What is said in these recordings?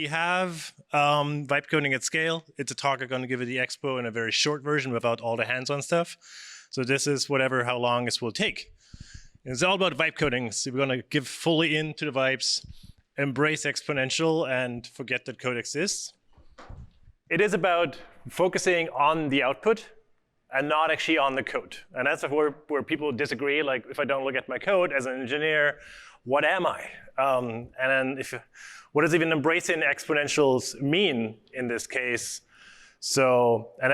we have vibe coding at scale. It's a talk I'm going to give at the expo in a very short version without all the hands-on stuff. So this is how long this will take. And it's all about vibe coding. So we're going to give fully into the vibes, embrace exponential, and forget that code exists. It is about focusing on the output and not actually on the code. And that's where people disagree. Like, if I don't look at my code as an engineer, what am I? And then what does even embracing exponentials mean in this case? So, and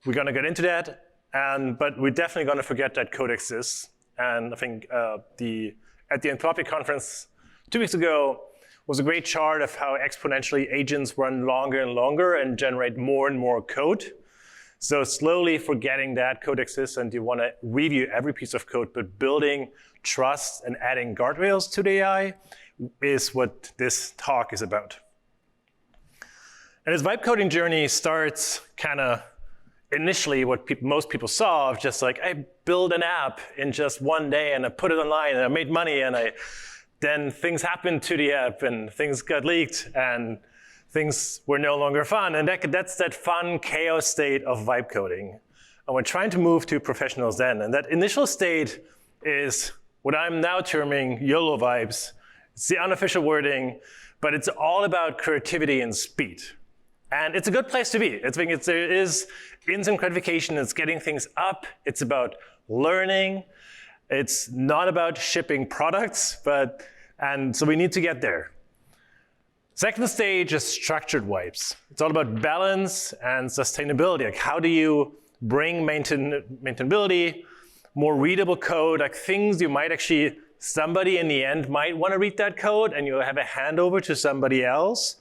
we're going to get into that. But we're definitely going to forget that code exists. And I think at the Anthropic conference 2 weeks ago was a great chart of how exponentially agents run longer and longer and generate more and more code. So slowly forgetting that code exists and you want to review every piece of code, but building trust and adding guardrails to the AI is what this talk is about. And this vibe coding journey starts kind of initially what most people saw of just like, I build an app in just one day and I put it online and I made money and then things happened to the app and things got leaked and things were no longer fun. And that's that fun chaos state of vibe coding. And we're trying to move to professional Zen. And that initial state is what I'm now terming YOLO vibes. It's the unofficial wording, but it's all about creativity and speed. And it's a good place to be. There is instant gratification. It's getting things up. It's about learning. It's not about shipping products, and so we need to get there. Second stage is structured vibes. It's all about balance and sustainability. Like, how do you bring maintainability, more readable code, like things you might actually, somebody in the end might want to read that code and you have a handover to somebody else.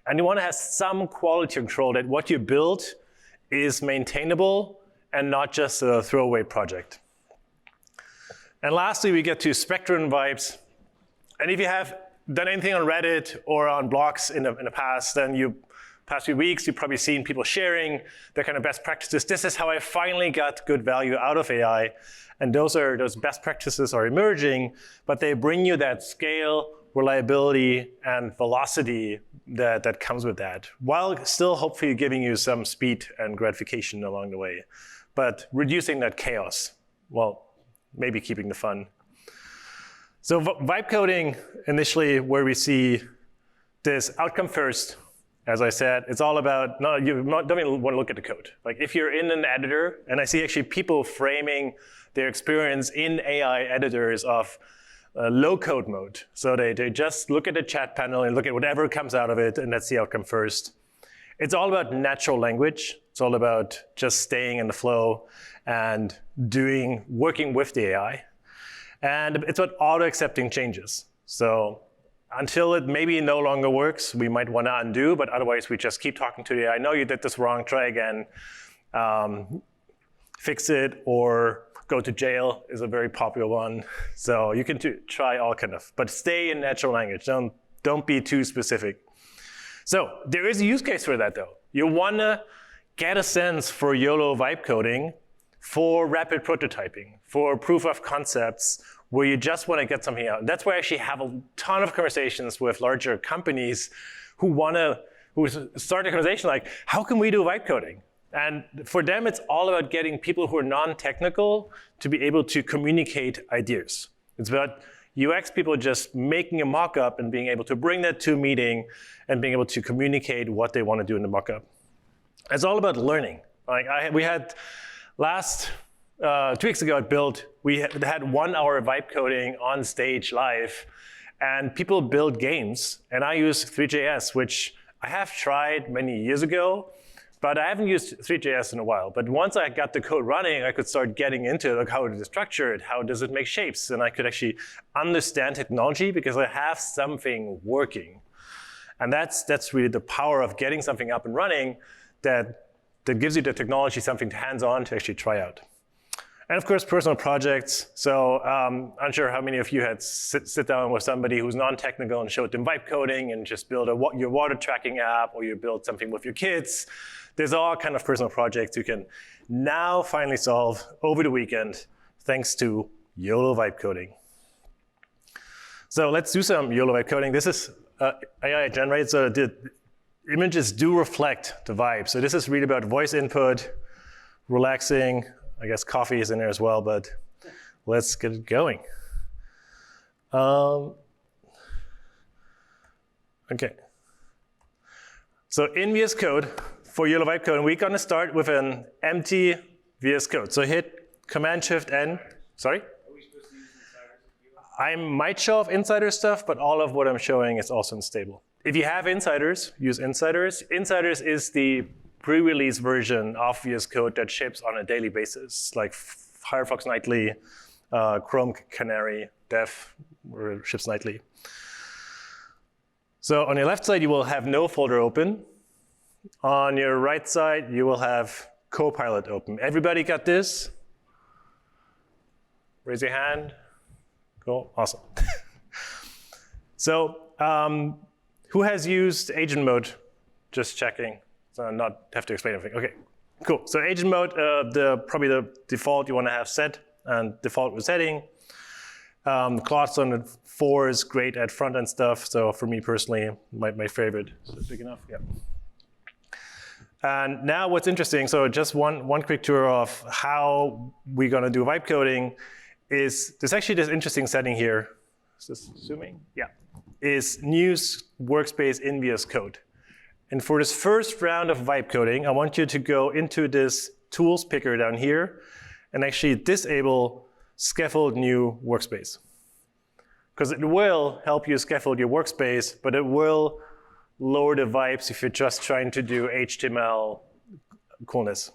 And you want to have some quality control that what you build is maintainable and not just a throwaway project. And lastly, we get to spectrum vibes. And if you have done anything on Reddit or on blogs in the past, then past few weeks, you've probably seen people sharing their kind of best practices. This is how I finally got good value out of AI. And those best practices are emerging, but they bring you that scale, reliability, and velocity that comes with that, while still hopefully giving you some speed and gratification along the way, but reducing that chaos, well, maybe keeping the fun. So vibe coding, initially, where we see this outcome first, as I said, it's all about, you don't even want to look at the code. Like, if you're in an editor, and I see actually people framing their experience in AI editors of low code mode. So they just look at the chat panel and look at whatever comes out of it, and that's the outcome first. It's all about natural language. It's all about just staying in the flow and working with the AI. And it's about auto-accepting changes. So until it maybe no longer works, we might want to undo, but otherwise we just keep talking to the AI. I know you did this wrong, try again. Fix it, or go to jail is a very popular one. So you can try all kind of, but stay in natural language. Don't be too specific. So there is a use case for that though. You want to get a sense for YOLO vibe coding for rapid prototyping, for proof of concepts, where you just want to get something out. And that's where I actually have a ton of conversations with larger companies who start a conversation like, how can we do vibe coding? And for them, it's all about getting people who are non-technical to be able to communicate ideas. It's about UX people just making a mock-up and being able to bring that to a meeting and being able to communicate what they want to do in the mock-up. It's all about learning. Like we had 2 weeks ago at Build, we had 1 hour vibe coding on stage live, and people build games. And I use Three.js, which I have tried many years ago, but I haven't used Three.js in a while. But once I got the code running, I could start getting into like, how it is structured, how does it make shapes, and I could actually understand technology because I have something working. And that's really the power of getting something up and running that gives you the technology, something hands-on to actually try out. And of course, personal projects. So I'm unsure how many of you had sit down with somebody who's non-technical and showed them vibe coding and just build your water tracking app, or you build something with your kids. There's all kind of personal projects you can now finally solve over the weekend thanks to YOLO vibe coding. So let's do some YOLO vibe coding. This is AI generates, so the images do reflect the vibe. So this is really about voice input, relaxing. I guess coffee is in there as well, but let's get it going. Okay. So in VS Code, for your vibe coding, we're going to start with an empty VS Code. So hit Command-Shift-N. Sorry? Are we supposed to use insiders? I might show off insider stuff, but all of what I'm showing is also unstable. If you have insiders, use insiders. Insiders is the pre-release version of VS Code that ships on a daily basis, like Firefox Nightly, Chrome Canary, Dev ships nightly. So on your left side, you will have no folder open. On your right side, you will have Copilot open. Everybody got this? Raise your hand. Cool, awesome. So who has used agent mode? Just checking, so not have to explain everything. Okay, cool. So agent mode, probably the default you want to have set, and default with setting. Claude 4 is great at front-end stuff, so for me personally, my favorite. Is it big enough? Yeah. And now what's interesting, so just one quick tour of how we're going to do vibe coding is there's actually this interesting setting here. Is this zooming? Yeah. Is new workspace in VS Code. And for this first round of vibe coding, I want you to go into this tools picker down here and actually disable scaffold new workspace. Because it will help you scaffold your workspace, but it will lower the vibes if you're just trying to do HTML coolness.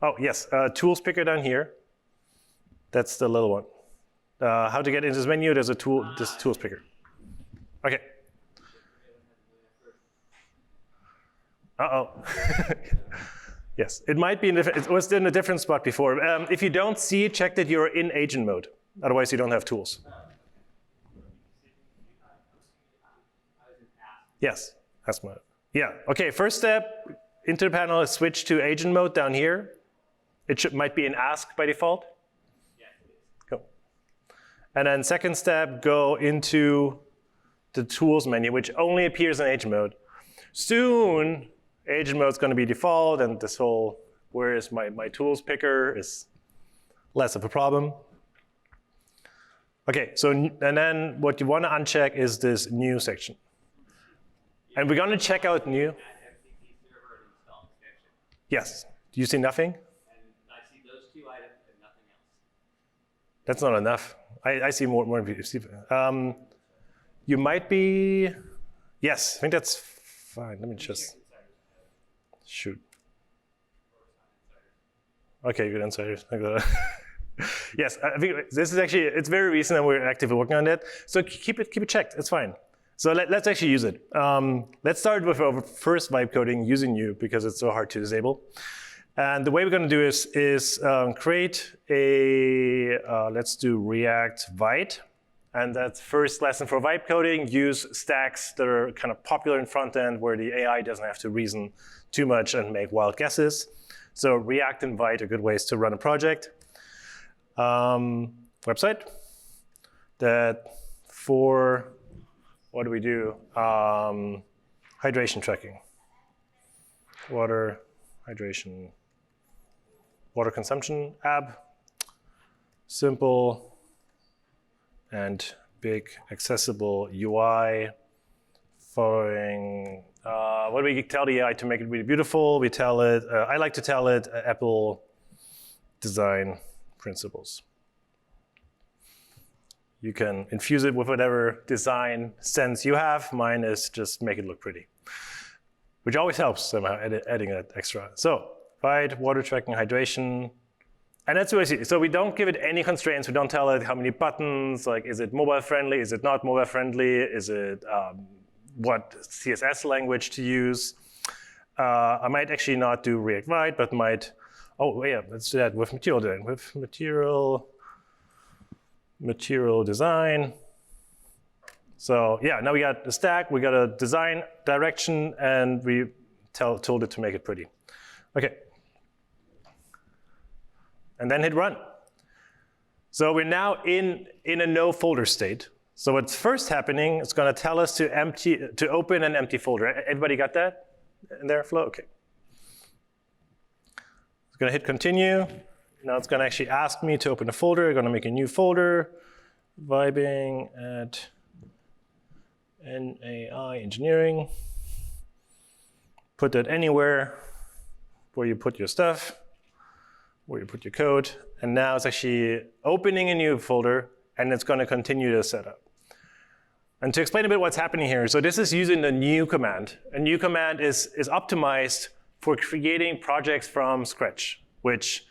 Oh, yes, tools picker down here. That's the little one. How to get into this menu, there's a tool, this tools picker. Okay. Uh-oh. Yes, it might be in it was in a different spot before. If you don't see it, check that you're in agent mode. Otherwise, you don't have tools. Yes, task mode. Yeah, okay, first step, into the panel, switch to agent mode down here. It might be an ask by default. Yeah, it is. Cool. And then second step, go into the tools menu, which only appears in agent mode. Soon, agent mode is going to be default, and this whole where is my tools picker is less of a problem. Okay, so and then what you want to uncheck is this new section. And we're going to check out new. Yes. Do you see nothing? And I see those two items and nothing else. That's not enough. I see more. You might be. Yes, I think that's fine. Let me just. Shoot. Okay, good insiders. Yes, I think this is actually, it's very recent and we're actively working on it. So keep it checked, it's fine. So let's actually use it. Let's start with our first vibe coding using new because it's so hard to disable. And the way we're going to do is create a, let's do React Vite. And that's first lesson for vibe coding. Use stacks that are kind of popular in front end where the AI doesn't have to reason too much and make wild guesses. So React and Vite are good ways to run a project. Website that for, what do we do? Hydration tracking. Water, hydration, water consumption app. Simple and big accessible UI following, what do we tell the AI to make it really beautiful? We tell it, I like to tell it Apple design principles. You can infuse it with whatever design sense you have. Mine is just make it look pretty, which always helps somehow, adding that extra. So, Vite, water tracking, hydration, and that's what I see. So we don't give it any constraints. We don't tell it how many buttons, like is it mobile friendly, is it not mobile friendly, is it what CSS language to use. I might actually not do React Vite, but might, oh yeah, let's do that with material design. With material design. So yeah, now we got a stack, we got a design direction, and we told it to make it pretty. Okay. And then hit run. So we're now in a no folder state. So what's first happening, it's going to tell us to open an empty folder. Everybody got that in their flow? Okay. It's going to hit continue. Now it's going to actually ask me to open a folder. I'm going to make a new folder, vibing at NAI engineering. Put that anywhere where you put your stuff, where you put your code. And now it's actually opening a new folder, and it's going to continue the setup. And to explain a bit what's happening here, so this is using the new command. A new command is optimized for creating projects from scratch, which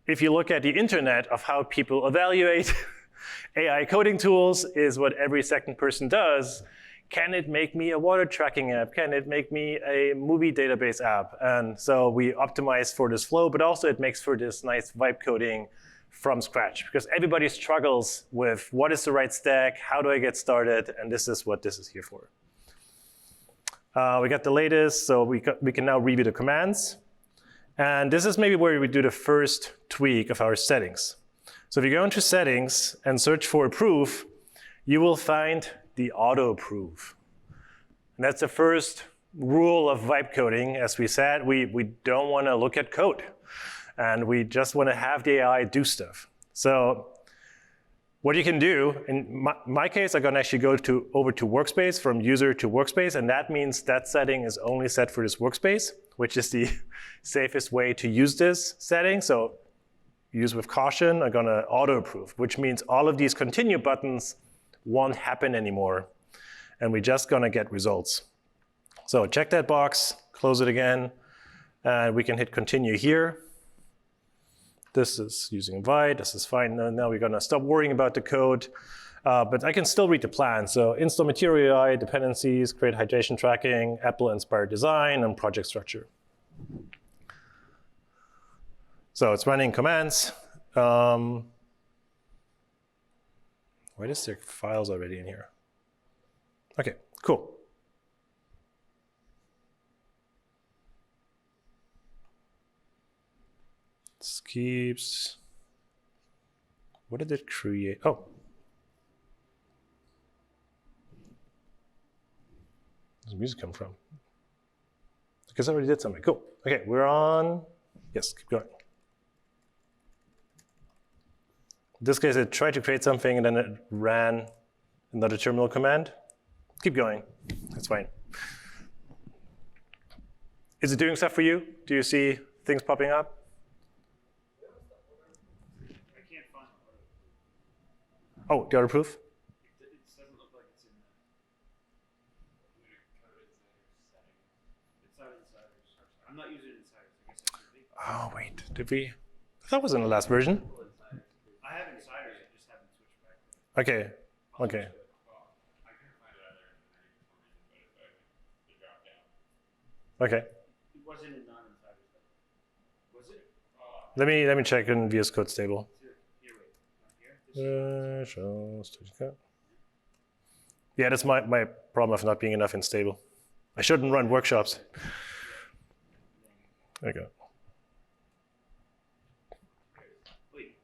if you look at the internet of how people evaluate AI coding tools is what every second person does. Can it make me a water tracking app? Can it make me a movie database app? And so we optimize for this flow, but also it makes for this nice vibe coding from scratch, because everybody struggles with what is the right stack, how do I get started, and this is what this is here for. We got the latest, so we can now review the commands. And this is maybe where we do the first tweak of our settings. So if you go into settings and search for approve, you will find the auto approve. And that's the first rule of vibe coding. As we said, we don't want to look at code. And we just want to have the AI do stuff. So what you can do, in my case, I'm going to actually go over to workspace, from user to workspace. And that means that setting is only set for this workspace, which is the safest way to use this setting. So use with caution. I'm going to auto approve, which means all of these continue buttons won't happen anymore. And we're just going to get results. So check that box, close it again, and we can hit continue here. This is using Vite, this is fine. Now we're going to stop worrying about the code, but I can still read the plan. So install material dependencies, create hydration tracking, Apple-inspired design, and project structure. So it's running commands. Why is there files already in here? Okay, cool. This keeps, what did it create? Oh. Where's the music come from? Because I already did something. Cool. Okay, we're on. Yes, keep going. In this case, it tried to create something and then it ran another terminal command. Keep going. That's fine. Is it doing stuff for you? Do you see things popping up? Oh, the auto proof? It doesn't look like it's in there. It's not insiders. I'm not using insiders. I guess I should be. Oh, wait. Did we? That was in the last version. I have insiders. I just haven't switched back. Okay. Okay. I couldn't find it either for it dropped down. Okay. It wasn't in non-insiders though. Was it? Let me check in VS Code stable. Here, wait. Not here. Yeah, that's my problem of not being enough in stable. I shouldn't run workshops. There you go. Wait.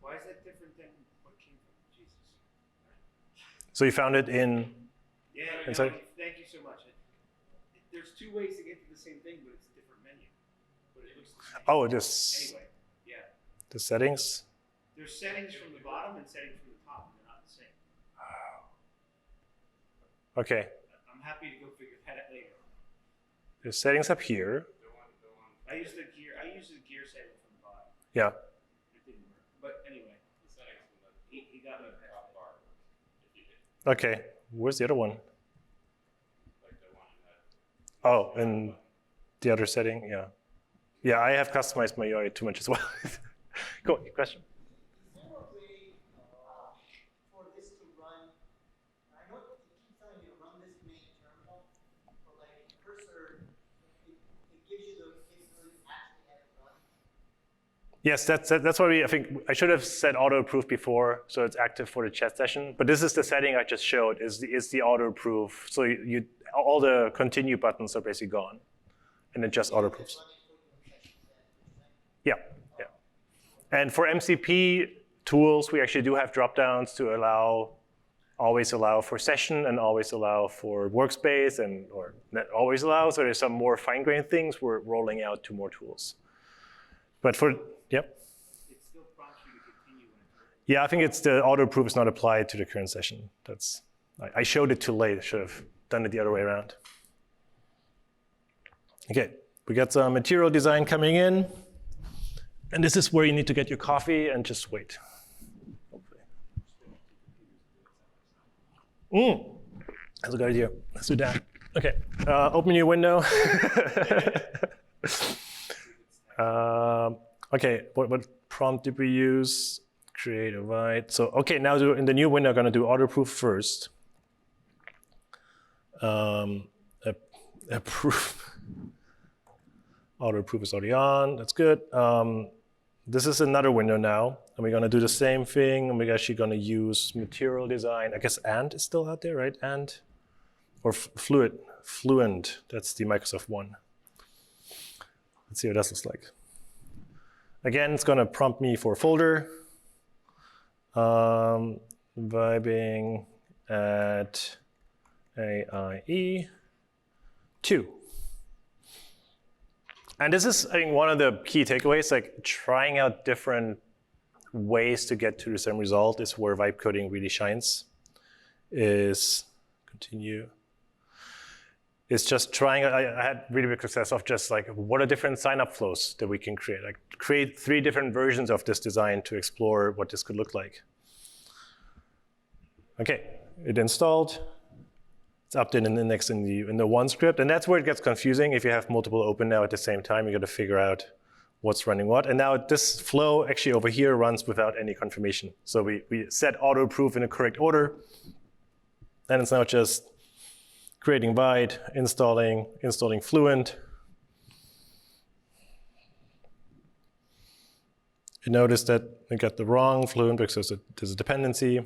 Why is that different than what came from Jesus? So you found it in Yeah. inside? No, thank you so much. There's two ways to get to the same thing, but it's a different menu. But it looks the same. Oh, this. Anyway, yeah. The settings. There's settings from the bottom and settings from the top, and they're not the same. Okay. I'm happy to go figure that out later. There's settings up here. I used the gear setting from the bottom. Yeah. It didn't work. But anyway, the settings from he got me a top bar. Okay. Where's the other one? Oh, and the other setting, yeah. Yeah, I have customized my UI too much as well. Cool, question? Is there a way for this to run? I know it keeps telling you to run this main terminal, but like cursor, it gives you the capability to actually have it run. Yes, that's why I think I should have said auto approve before, so it's active for the chat session. But this is the setting I just showed, is the auto approve. So you all the continue buttons are basically gone, and it just auto approves. Yeah, yeah. And for MCP tools, we actually do have drop downs to allow always allow for session and always allow for workspace or not always allow. So there's some more fine-grained things we're rolling out to more tools. But yep. It still prompts you to continue when it's working. Yeah, I think it's the auto proof is not applied to the current session. I showed it too late. I should have done it the other way around. Okay, we got some material design coming in. And this is where you need to get your coffee and just wait. That's a good idea. Let's do that. Okay, open your window. Okay, what prompt did we use? Create a void. So, okay, now in the new window, I'm gonna do auto proof first. Approve. Auto proof is already on, that's good. This is another window now, and we're gonna do the same thing, and we're actually gonna use material design. I guess and is still out there, right? And, or Fluent, that's the Microsoft one. Let's see what that looks like. Again, it's gonna prompt me for a folder. Vibing at AIE 2. And this is, I think, one of the key takeaways, like trying out different ways to get to the same result is where vibe coding really shines. Is just trying, I had really big success of just like, what are different sign-up flows that we can create? Like create 3 different versions of this design to explore what this could look like. Okay, it installed. It's updated and indexed in the one script, and that's where it gets confusing. If you have multiple open now at the same time, you got to figure out what's running what. And now this flow actually over here runs without any confirmation. So we set auto proof in the correct order, and it's now just creating void, installing Fluent. You notice that we got the wrong Fluent because there's a dependency.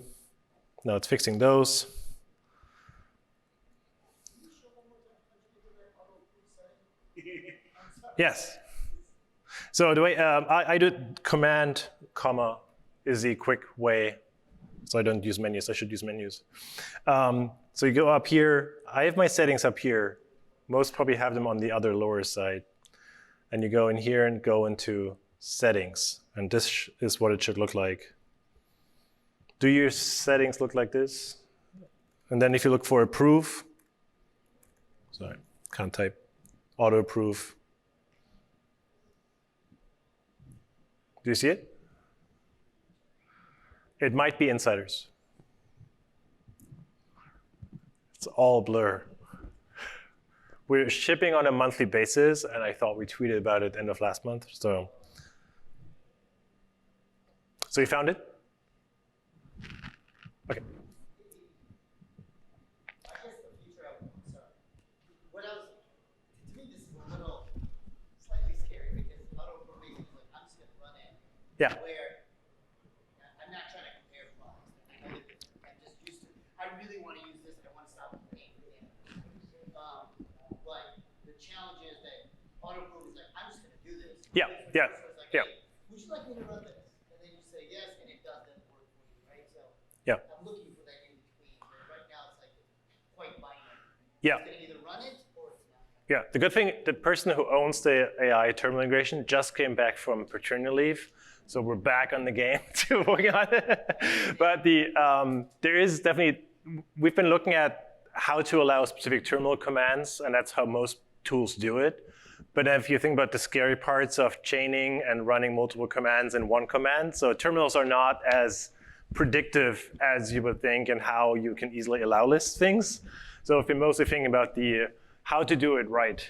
Now it's fixing those. Yes. So the way I do command, comma, is the quick way. So I don't use menus. I should use menus. So you go up here. I have my settings up here. Most probably have them on the other lower side. And you go in here and go into settings. And this is what it should look like. Do your settings look like this? And then if you look for approve, sorry, can't type, auto approve. Do you see it? It might be insiders. It's all blur. We're shipping on a monthly basis, and I thought we tweeted about it end of last month. So you found it? Okay. I guess the future outlook, sorry. To me, this is a little slightly scary because auto probation is like, I'm just going to run it. Yeah. Where I'm not trying to compare products. I'm just used to, I really want to use this, I want to stop paying for it. But the challenge is that auto proof is like, I'm just going to do this. Yeah, yeah, So it's like, yeah. hey, would you like me to run this? And then you say yes, and it does that work for you, right? So Yeah. I'm looking for that in between. But right now, it's like quite binary. Yeah. It's going to either run it or it's not. Yeah, the good thing, the person who owns the AI terminal integration just came back from paternity leave, so we're back on the game to working on it. But there is definitely, we've been looking at how to allow specific terminal commands, and that's how most tools do it. But if you think about the scary parts of chaining and running multiple commands in one command, so terminals are not as predictive as you would think and how you can easily allow list things. So if you're mostly thinking about the how to do it right?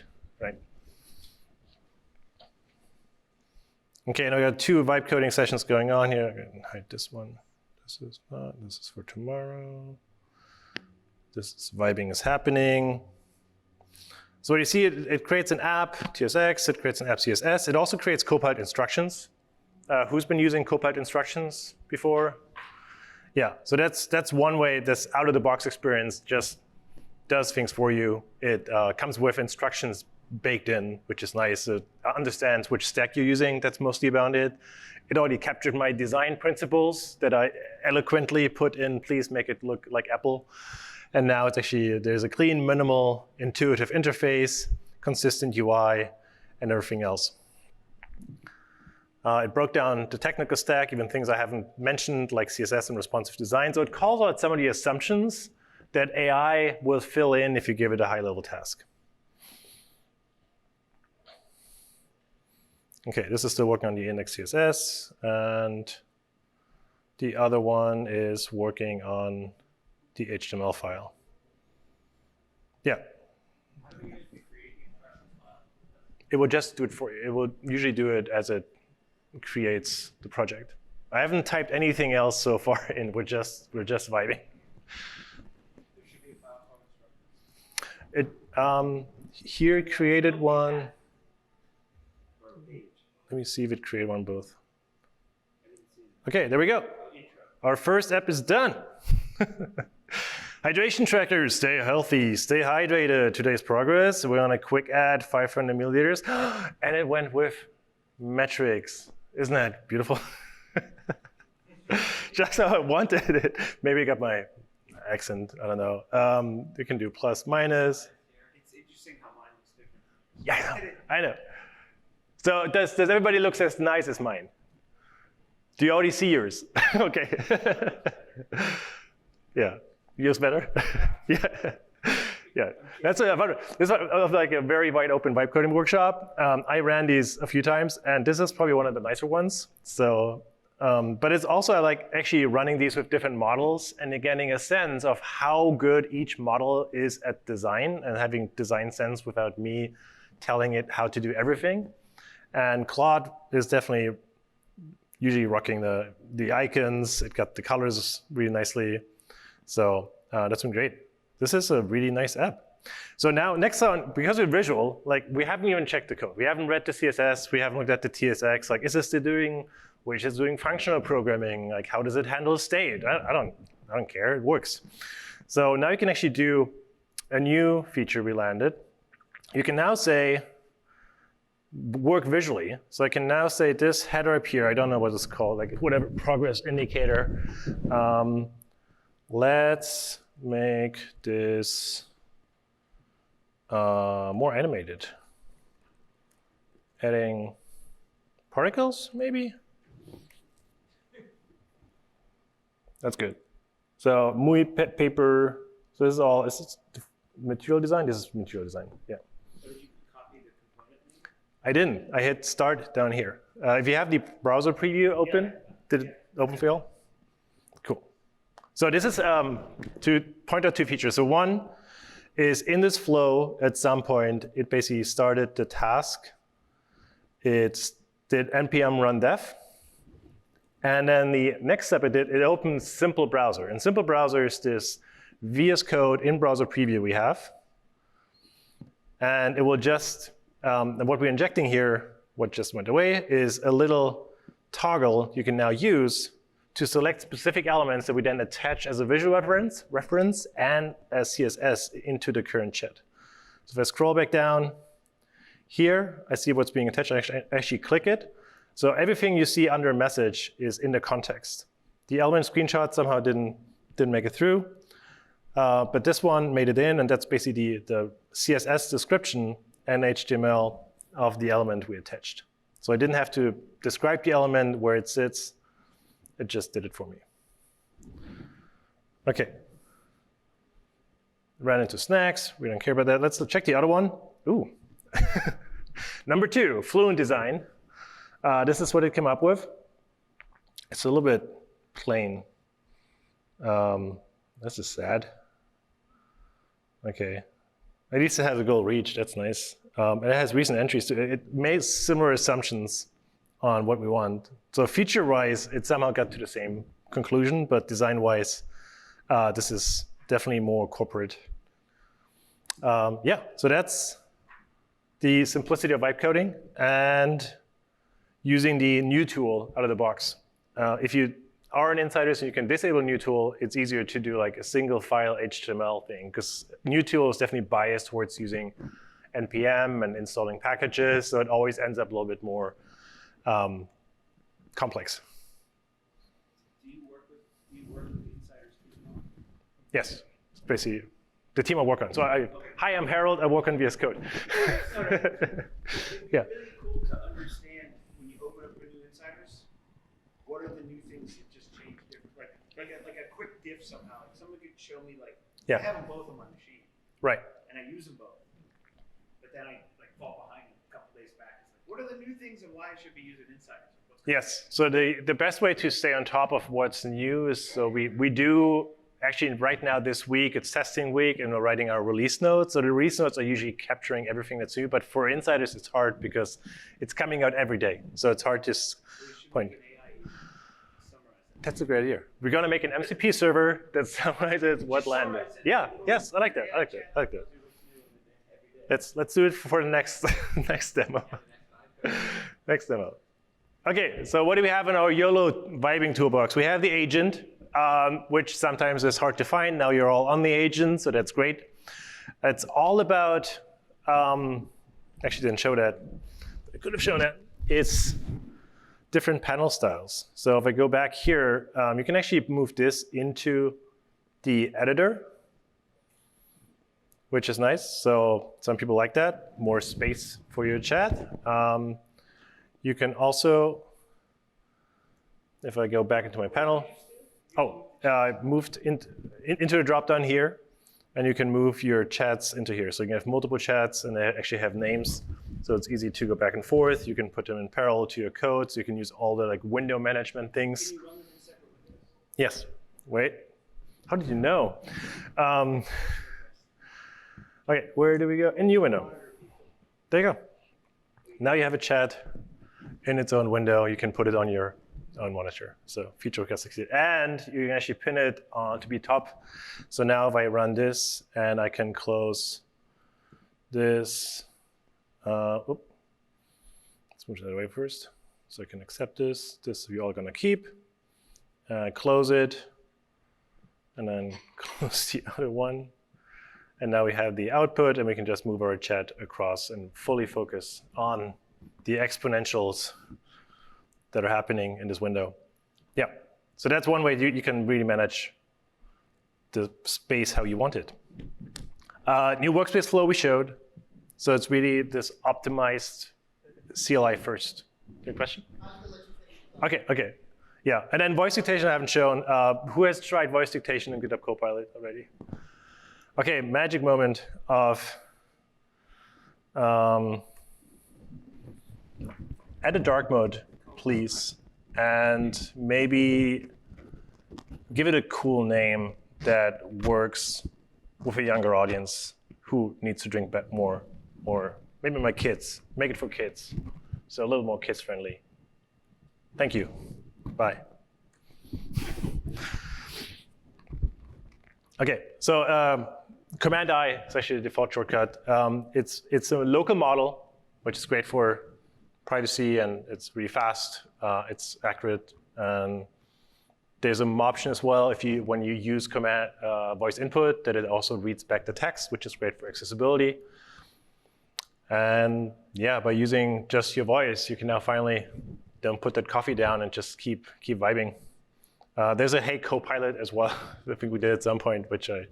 Okay, now we got 2 vibe coding sessions going on here. I'm gonna hide this one. This is not, this is for tomorrow. This is vibing is happening. So what you see, it creates an app, TSX, it creates an app CSS. It also creates Copilot instructions. Who's been using Copilot instructions before? Yeah, so that's one way this out-of-the-box experience just does things for you. It comes with instructions baked in, which is nice. It understands which stack you're using. That's mostly about it. It already captured my design principles that I eloquently put in, please make it look like Apple. And now it's actually, there's a clean, minimal, intuitive interface, consistent UI, and everything else. It broke down the technical stack, even things I haven't mentioned, like CSS and responsive design. So it calls out some of the assumptions that AI will fill in if you give it a high-level task. Okay, this is still working on the index CSS, and the other one is working on the HTML file. Yeah. How do you guys create the impressions file? It will just do it for you. It will usually do it as it creates the project. I haven't typed anything else so far in. We're just vibing. There should be a file called instructions. It here created one. Or a page. Let me see if it created one both. I didn't see it. Okay, there we go. Intro. Our first app is done. Hydration trackers, stay healthy, stay hydrated. Today's progress, we're on a quick add, 500 milliliters. And it went with metrics. Isn't that beautiful? Just how I wanted it. Maybe I got my accent, I don't know. You can do plus, minus. It's interesting how mine looks different. Yeah, I know. So does everybody look as nice as mine? Do you already see yours? Okay. Yeah. Yours better? Yeah. Yeah. That's this is like a very wide open vibe coding workshop. I ran these a few times, and this is probably one of the nicer ones. So, but it's also I like actually running these with different models and getting a sense of how good each model is at design and having design sense without me telling it how to do everything. And Claude is definitely usually rocking the icons. It got the colors really nicely. So that's been great. This is a really nice app. So now next on, because we're visual, like we haven't even checked the code. We haven't read the CSS. We haven't looked at the TSX. Like, is this still doing, which is doing functional programming? Like, how does it handle state? I don't care. It works. So now you can actually do a new feature we landed. You can now say, work visually. So I can now say this header up here, I don't know what it's called, like whatever progress indicator. Let's make this more animated. Adding particles, maybe? That's good. So muy paper. So this is all, is this material design? This is material design, yeah. So did you copy the component link? I didn't. I hit start down here. If you have the browser preview open, did it open for you all? Cool. So this is to point out two features. So one is in this flow, at some point, it basically started the task. It did npm run dev. And then the next step it did, it opened simple browser. And simple browser is this VS Code in browser preview we have. And it will just, what we're injecting here, what just went away, is a little toggle you can now use to select specific elements that we then attach as a visual reference and as CSS into the current chat. So if I scroll back down here, I see what's being attached. I actually click it. So everything you see under a message is in the context. The element screenshot somehow didn't make it through. But this one made it in, and that's basically the CSS description and HTML of the element we attached. So I didn't have to describe the element where it sits. It just did it for me. OK. Ran into snacks. We don't care about that. Let's check the other one. Ooh. Number 2, Fluent Design. This is what it came up with. It's a little bit plain. This is sad. OK. At least it has a goal reached. That's nice. And it has recent entries to it. It made similar assumptions on what we want. So feature-wise, it somehow got to the same conclusion, but design-wise, this is definitely more corporate. Yeah, so that's the simplicity of vibe coding and using the new tool out of the box. If you are an insider, so you can disable new tool, it's easier to do like a single file HTML thing, because new tool is definitely biased towards using npm and installing packages, so it always ends up a little bit more complex. Do you work with the insiders too? Yes, it's basically the team I work on. So hi, I'm Harald, I work on VS Code. Yeah. It's really cool to understand when you open up the new insiders, what are the new things that just changed different, like a quick diff somehow. Like someone could show me like, Yeah. I have them both on my machine. Right. And I use them both. But then I like fall behind a couple days back. It's like, what are the new things and why I should be using insiders? Yes, so the best way to stay on top of what's new is, so we do, actually right now this week, it's testing week and we're writing our release notes. So the release notes are usually capturing everything that's new, but for insiders it's hard because it's coming out every day. So it's hard to point. That's a great idea. We're gonna make an MCP server that summarizes what landed. Yeah, yes, I like that, I like that, I like that. Let's do it for the next next demo. Next demo. Okay, so what do we have in our YOLO vibing toolbox? We have the agent, which sometimes is hard to find. Now you're all on the agent, so that's great. It's all about, actually didn't show that. I could have shown that. It's different panel styles. So if I go back here, you can actually move this into the editor, which is nice. So some people like that, more space for your chat. You can also, if I go back into my panel, I moved into the drop-down here, and you can move your chats into here. So you can have multiple chats, and they actually have names, so it's easy to go back and forth. You can put them in parallel to your code, so you can use all the like window management things. Can you run them in separate windows? Yes. Wait. How did you know? Okay, where do we go? In new window. There you go. Now you have a chat in its own window. You can put it on your own monitor. So feature request succeeded. And you can actually pin it to be top. So now if I run this and I can close this, let's move that away first. So I can accept this. This we're all gonna keep. Close it, and then close the other one. And now we have the output, and we can just move our chat across and fully focus on the exponentials that are happening in this window. Yeah, so that's one way you can really manage the space how you want it. New workspace flow we showed. So it's really this optimized CLI first. Good question? Okay. Yeah, and then voice dictation I haven't shown. Who has tried voice dictation in GitHub Copilot already? Okay, magic moment of add a dark mode, please, and maybe give it a cool name that works with a younger audience who needs to drink more, or maybe my kids. Make it for kids, so a little more kids friendly. Thank you. Bye. Okay, so Command I is actually the default shortcut. It's a local model, which is great for privacy, and it's really fast. It's accurate, and there's an option as well when you use command voice input that it also reads back the text, which is great for accessibility. And yeah, by using just your voice, you can now finally don't put that coffee down and just keep vibing. There's a Hey Copilot as well. I think we did at some point, which I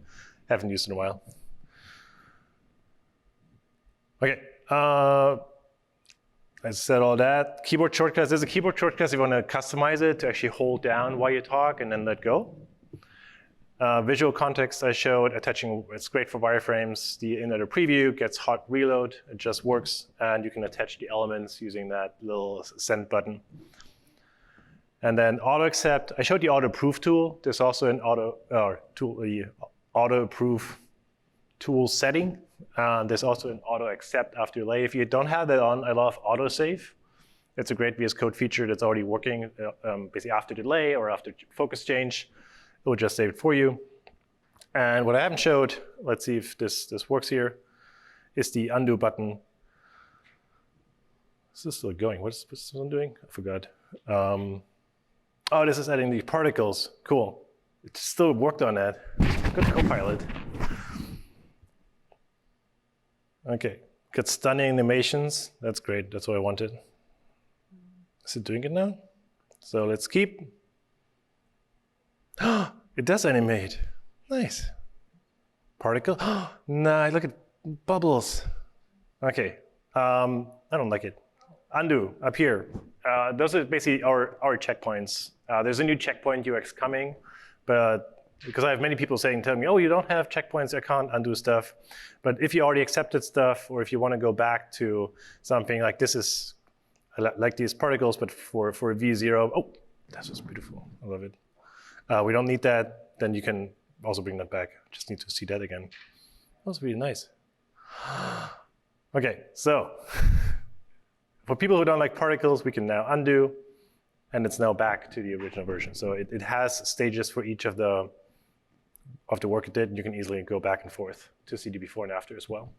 haven't used in a while. Okay, I said all that. Keyboard shortcuts. There's a keyboard shortcut if you want to customize it to actually hold down while you talk and then let go. Visual context I showed, attaching, it's great for wireframes. The in-editor preview gets hot reload. It just works. And you can attach the elements using that little send button. And then auto accept. I showed the auto approve tool. There's also an auto approve tool setting. There's also an auto accept after delay. If you don't have that on, I love auto save. It's a great VS Code feature that's already working basically after delay or after focus change. It will just save it for you. And what I haven't showed, let's see if this works here, is the undo button. Is this still going? What's this one doing? I forgot. Oh, this is adding the particles. Cool. It still worked on that. Good Copilot. Okay, Got stunning animations. That's great. That's what I wanted. Is it doing it now? So let's keep. It does animate. Nice. Particle. Nah, look at bubbles. Okay. I don't like it. Undo up here. Those are basically our checkpoints. There's a new checkpoint UX coming, but because I have many people telling me, oh, you don't have checkpoints, I can't undo stuff. But if you already accepted stuff, or if you want to go back to something like this is like these particles, but for V0, oh, that was beautiful. I love it. We don't need that. Then you can also bring that back. Just need to see that again. That was really nice. Okay, so for people who don't like particles, we can now undo, and it's now back to the original version. So it has stages for each of the work it did, and you can easily go back and forth to see the before and after as well.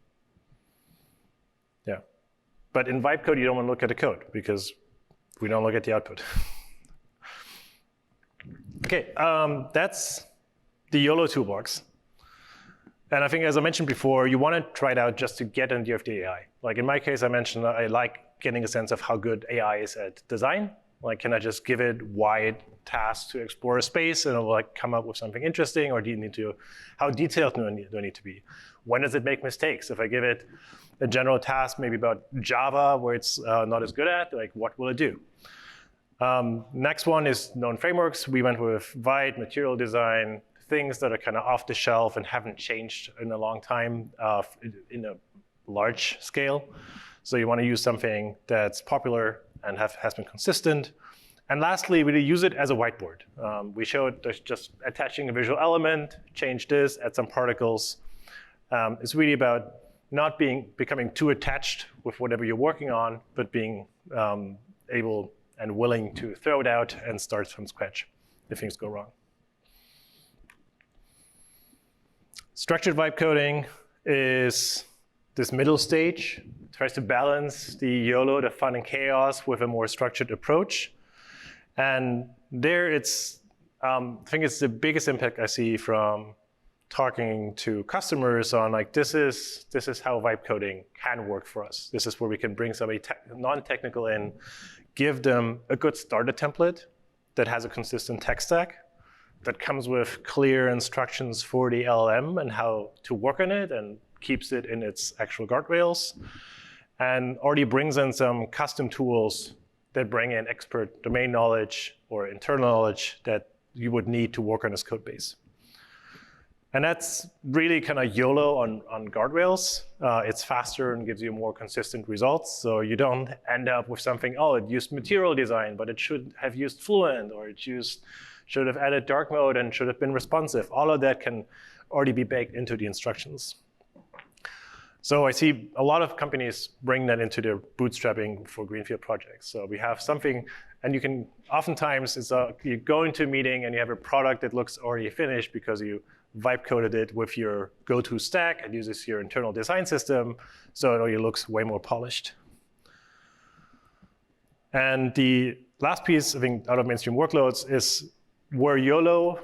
Yeah, but in Vibe code, you don't want to look at the code because we don't look at the output. Okay, that's the YOLO toolbox. And I think, as I mentioned before, you want to try it out just to get an idea of the AI. Like in my case, I mentioned I like getting a sense of how good AI is at design. Like, can I just give it wide tasks to explore a space and it'll like come up with something interesting, or do you need to, how detailed do I need to be? When does it make mistakes? If I give it a general task, maybe about Java, where it's not as good at, like what will it do? Next one is known frameworks. We went with Vite, material design, things that are kind of off the shelf and haven't changed in a long time in a large scale. So you want to use something that's popular and has been consistent. And lastly, we use it as a whiteboard. We showed there's just attaching a visual element, change this, add some particles. It's really about not becoming too attached with whatever you're working on, but being able and willing to throw it out and start from scratch if things go wrong. Structured vibe coding is this middle stage. It tries to balance the YOLO, the fun and chaos, with a more structured approach. And there it's, I think it's the biggest impact I see from talking to customers on like, this is how vibe coding can work for us. This is where we can bring somebody non-technical in, give them a good starter template that has a consistent tech stack, that comes with clear instructions for the LLM and how to work on it, and keeps it in its actual guardrails, and already brings in some custom tools that bring in expert domain knowledge or internal knowledge that you would need to work on this code base. And that's really kind of YOLO on guardrails. It's faster and gives you more consistent results. So you don't end up with something, oh, it used material design, but it should have used Fluent, or it should have added dark mode and should have been responsive. All of that can already be baked into the instructions. So I see a lot of companies bring that into their bootstrapping for greenfield projects. So we have something, and you can, oftentimes, you go into a meeting and you have a product that looks already finished because you vibe coded it with your go-to stack and uses your internal design system, so it already looks way more polished. And the last piece, I think, out of mainstream workloads is where YOLO,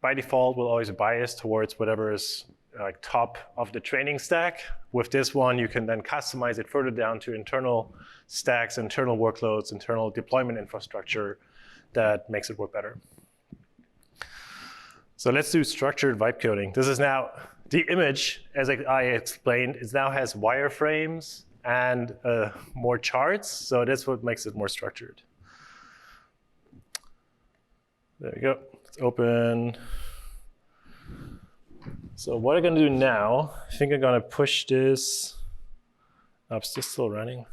by default, will always bias towards whatever is like top of the training stack. With this one, you can then customize it further down to internal stacks, internal workloads, internal deployment infrastructure that makes it work better. So let's do structured vibe coding. This is now the image, as I explained, it now has wireframes and more charts. So that's what makes it more structured. There we go. Let's open. So what I'm going to do now, I think I'm going to push this up. Is this still running?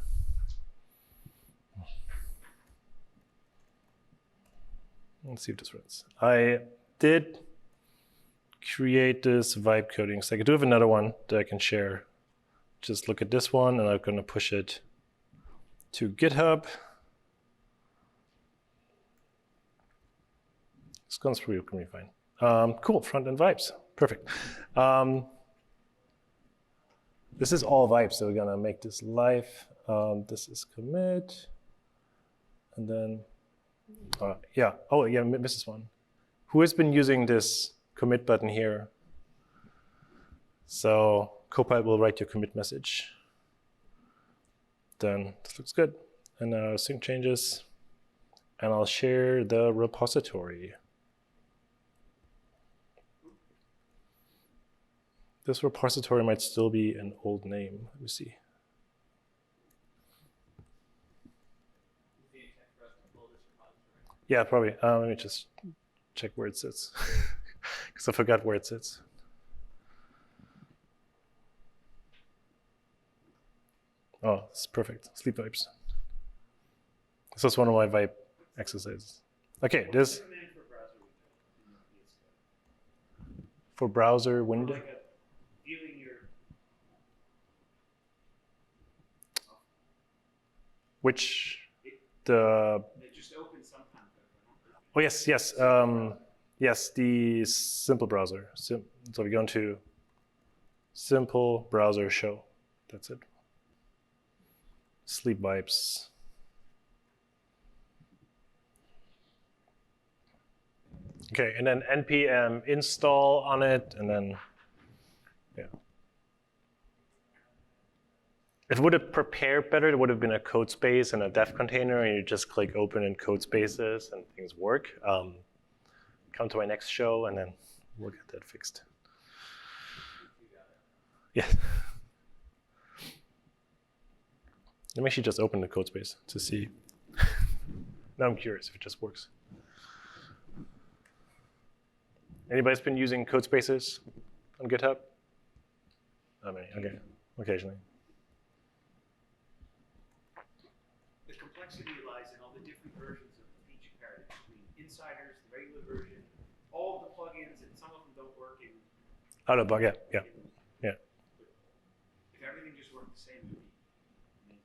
Let's see if this runs. I did create this vibe coding. So I could do have another one that I can share. Just look at this one, and I'm going to push it to GitHub. It's going through pretty fine. Cool, front-end vibes. Perfect. This is all vibes, so we're going to make this live. This is commit. And then, yeah. Oh, yeah, missed this one. Who has been using this commit button here? So Copilot will write your commit message. Done. This looks good. And now sync changes. And I'll share the repository. This repository might still be an old name. Let me see. Yeah, probably. Let me just check where it sits, because I forgot where it sits. Oh, it's perfect. Sleep vibes. This was one of my vibe exercises. Okay, this for browser window. Like viewing your Which the it just opens sometimes. oh yes yes the simple browser. So we go into simple browser show. That's it. Sleep vibes. Okay, and then npm install on it, and then yeah. It would have prepared better. It would have been a code space and a dev container, and you just click open in code spaces and things work. Come to my next show, and then we'll get that fixed. Yeah. Let me actually just open the code space to see. Now I'm curious if it just works. Anybody's been using code spaces on GitHub? I mean, okay, occasionally. The complexity lies in all the different versions of the feature parity between insiders, the regular version, all of the plugins, and some of them don't work in. Out of bug, yeah. If everything just worked the same, it would be.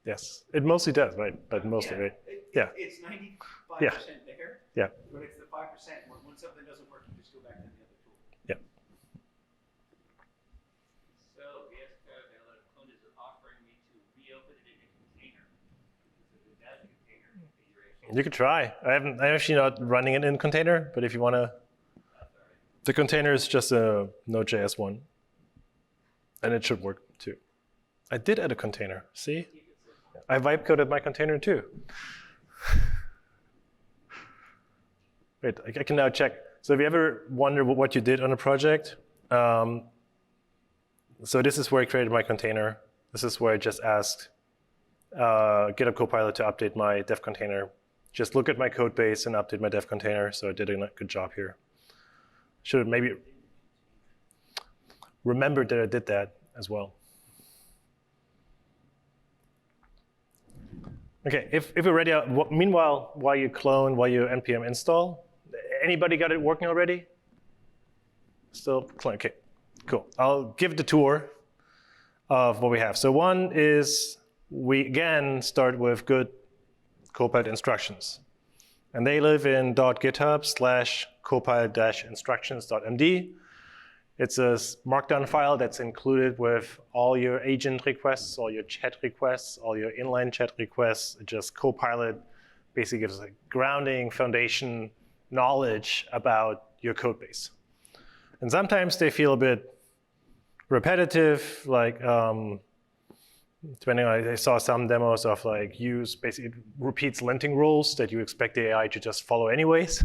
Yes, it mostly does, right? But mostly, right? Yeah. It's 95% there. Yeah. But it's the 5% when something doesn't work, you just go back to the other tool. Yeah. So VS Code is offering me to reopen it in a container. Because it has a container configuration. You could try. I'm actually not running it in container, but if you want to, the container is just a Node.js one, and it should work too. I did add a container. See, I vibe coded my container too. Wait, I can now check. So if you ever wonder what you did on a project, so this is where I created my container. This is where I just asked GitHub Copilot to update my dev container. Just look at my code base and update my dev container. So I did a good job here. Should have maybe remembered that I did that as well. Okay, if we're ready, meanwhile, while you clone, while you npm install, anybody got it working already? Still clone, okay, cool. I'll give the tour of what we have. So one is we again start with good Copilot instructions. And they live in .github/copilot-instructions.md. It's a markdown file that's included with all your agent requests, all your chat requests, all your inline chat requests. Just Copilot basically gives a grounding foundation knowledge about your code base. And sometimes they feel a bit repetitive, like depending on, I saw some demos of like basically repeats linting rules that you expect the AI to just follow anyways.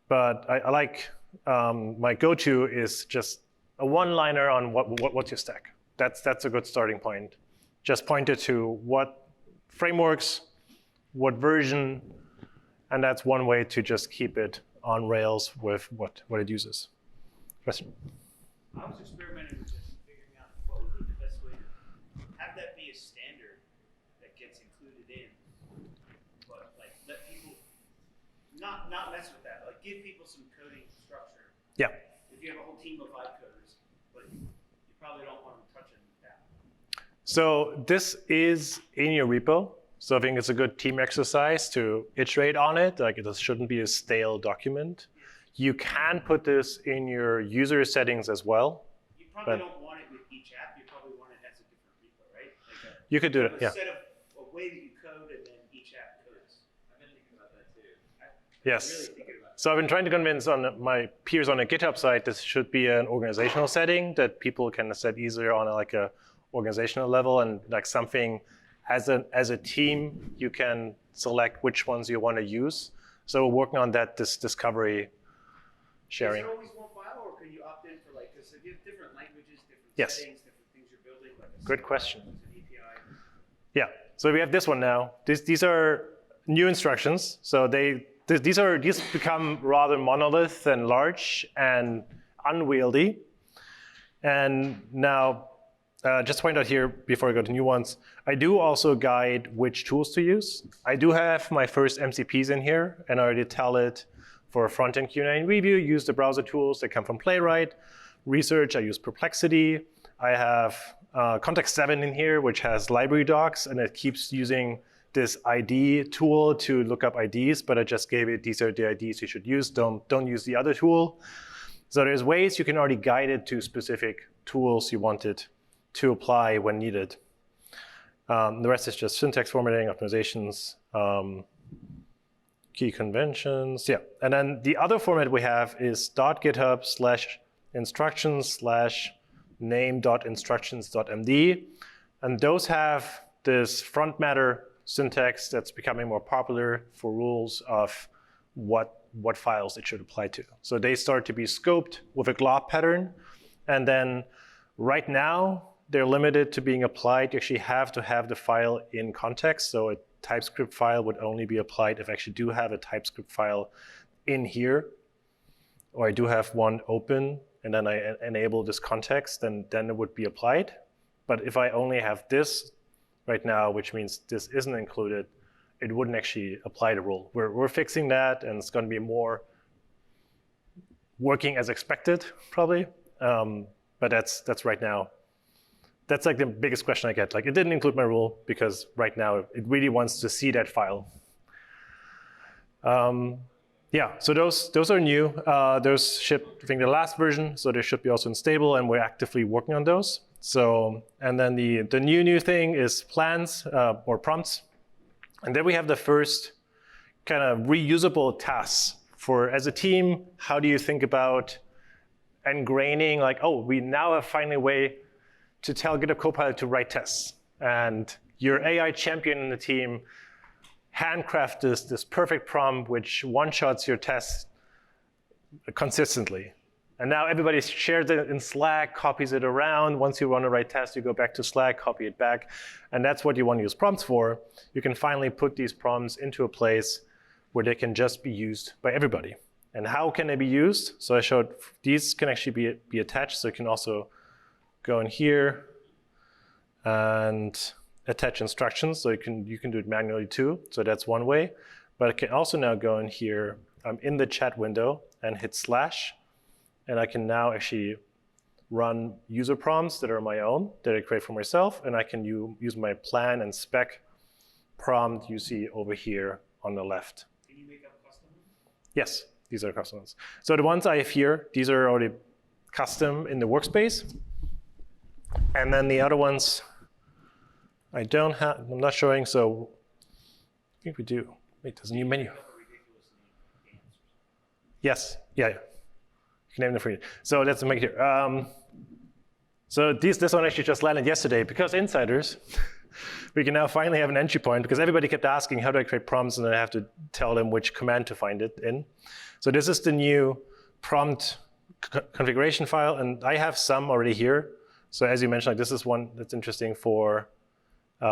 But I like, my go-to is just a one-liner on what's your stack. That's a good starting point. Just point it to what frameworks, what version, and that's one way to just keep it on Rails with what it uses. Question? I was experimenting with just figuring out what would be the best way to have that be a standard that gets included in, but like let people not mess with that. Like give people some coding structure. Yeah. If you have a whole team of vibe coders, but you probably don't want them touching that. So this is in your repo. So I think it's a good team exercise to iterate on it. Like it shouldn't be a stale document. You can put this in your user settings as well. You probably don't want it with each app. You probably want it as a different repo, right? Like you could do it, yeah. Instead of a way that you code and then each app codes. I've been thinking about that too. Yes. Really thinking about So I've been trying to convince on my peers on the GitHub side this should be an organizational setting that people can set easier on like a organizational level, and like something as a team, you can select which ones you want to use. So we're working on that, this discovery sharing. Is there always one file, or can you opt in for like, because if you have different languages, different Yes. settings, different things you're building, like a Good question. an API. Yeah, so we have this one now. These are new instructions. So these become rather monolith and large and unwieldy. And now, just point out here before I go to new ones, I do also guide which tools to use. I do have my first MCPs in here, and I already tell it for front-end Q&A and review, use the browser tools that come from Playwright. Research, I use Perplexity. I have Context 7 in here, which has library docs, and it keeps using this ID tool to look up IDs, but I just gave it, these are the IDs you should use, don't use the other tool. So there's ways you can already guide it to specific tools you want it to apply when needed. The rest is just syntax formatting, optimizations, key conventions, yeah. And then the other format we have is .github/instructions/name.instructions.md. And those have this front matter syntax that's becoming more popular for rules of what files it should apply to. So they start to be scoped with a glob pattern. And then right now, they're limited to being applied. You actually have to have the file in context. So a TypeScript file would only be applied if I actually do have a TypeScript file in here, or I do have one open, and then I enable this context, then it would be applied. But if I only have this right now, which means this isn't included, it wouldn't actually apply the rule. We're fixing that, and it's going to be more working as expected, probably. But that's right now. That's like the biggest question I get. Like, it didn't include my rule because right now it really wants to see that file. Yeah, so those are new. Those shipped, I think, the last version, so they should be also in stable, and we're actively working on those. So, and then the new thing is plans or prompts. And then we have the first kind of reusable tasks for, as a team, how do you think about ingraining, like, oh, we now have finally a way to tell GitHub Copilot to write tests. And your AI champion in the team handcraft this perfect prompt which one-shots your test consistently. And now everybody shares it in Slack, copies it around. Once you run a write test, you go back to Slack, copy it back. And that's what you want to use prompts for. You can finally put these prompts into a place where they can just be used by everybody. And how can they be used? So I showed these can actually be attached. So you can also go in here and attach instructions. So you can do it manually too. So that's one way. But I can also now go in here in the chat window and hit /. And I can now actually run user prompts that are my own, that I create for myself. And I can use my plan and spec prompt you see over here on the left. Can you make up custom ones? Yes, these are custom ones. So the ones I have here, these are already custom in the workspace. And then the other ones I don't have, I'm not showing, so I think we do. Wait, there's a new menu. Yes, yeah. You can name them for you. So let's make it here. So this one actually just landed yesterday because insiders. We can now finally have an entry point because everybody kept asking how do I create prompts, and then I have to tell them which command to find it in. So this is the new prompt configuration file, and I have some already here. So as you mentioned, like this is one that's interesting for, if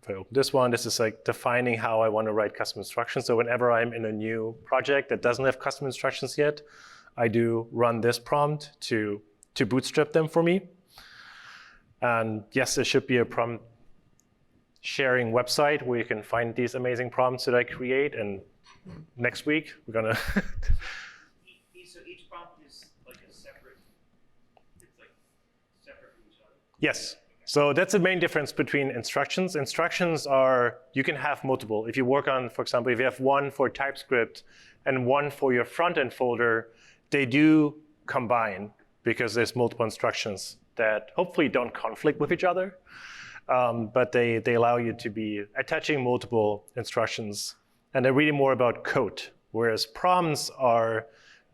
I open this one, this is like defining how I want to write custom instructions. So whenever I'm in a new project that doesn't have custom instructions yet, I do run this prompt to bootstrap them for me. And yes, there should be a prompt sharing website where you can find these amazing prompts that I create. And next week, we're going to... So each prompt is like a separate, it's like separate from each other? Yes. So that's the main difference between instructions. Instructions are, you can have multiple. If you work on, for example, if you have one for TypeScript and one for your front-end folder, they do combine because there's multiple instructions that hopefully don't conflict with each other. But they allow you to be attaching multiple instructions. And they're really more about code, whereas prompts are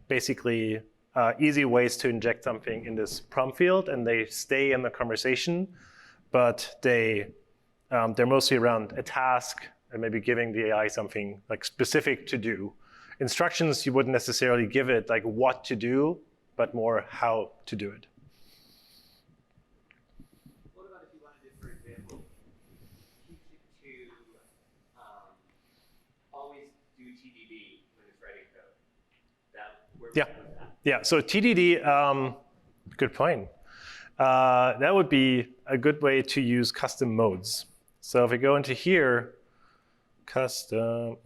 basically easy ways to inject something in this prompt field, and they stay in the conversation, but they They're mostly around a task and maybe giving the AI something like specific to do. Instructions, you wouldn't necessarily give it like what to do, but more how to do it. What about if you wanted to, for example, teach it to always do TDD when it's writing code? Yeah. So TDD, good point. That would be a good way to use custom modes. So if we go into here, custom,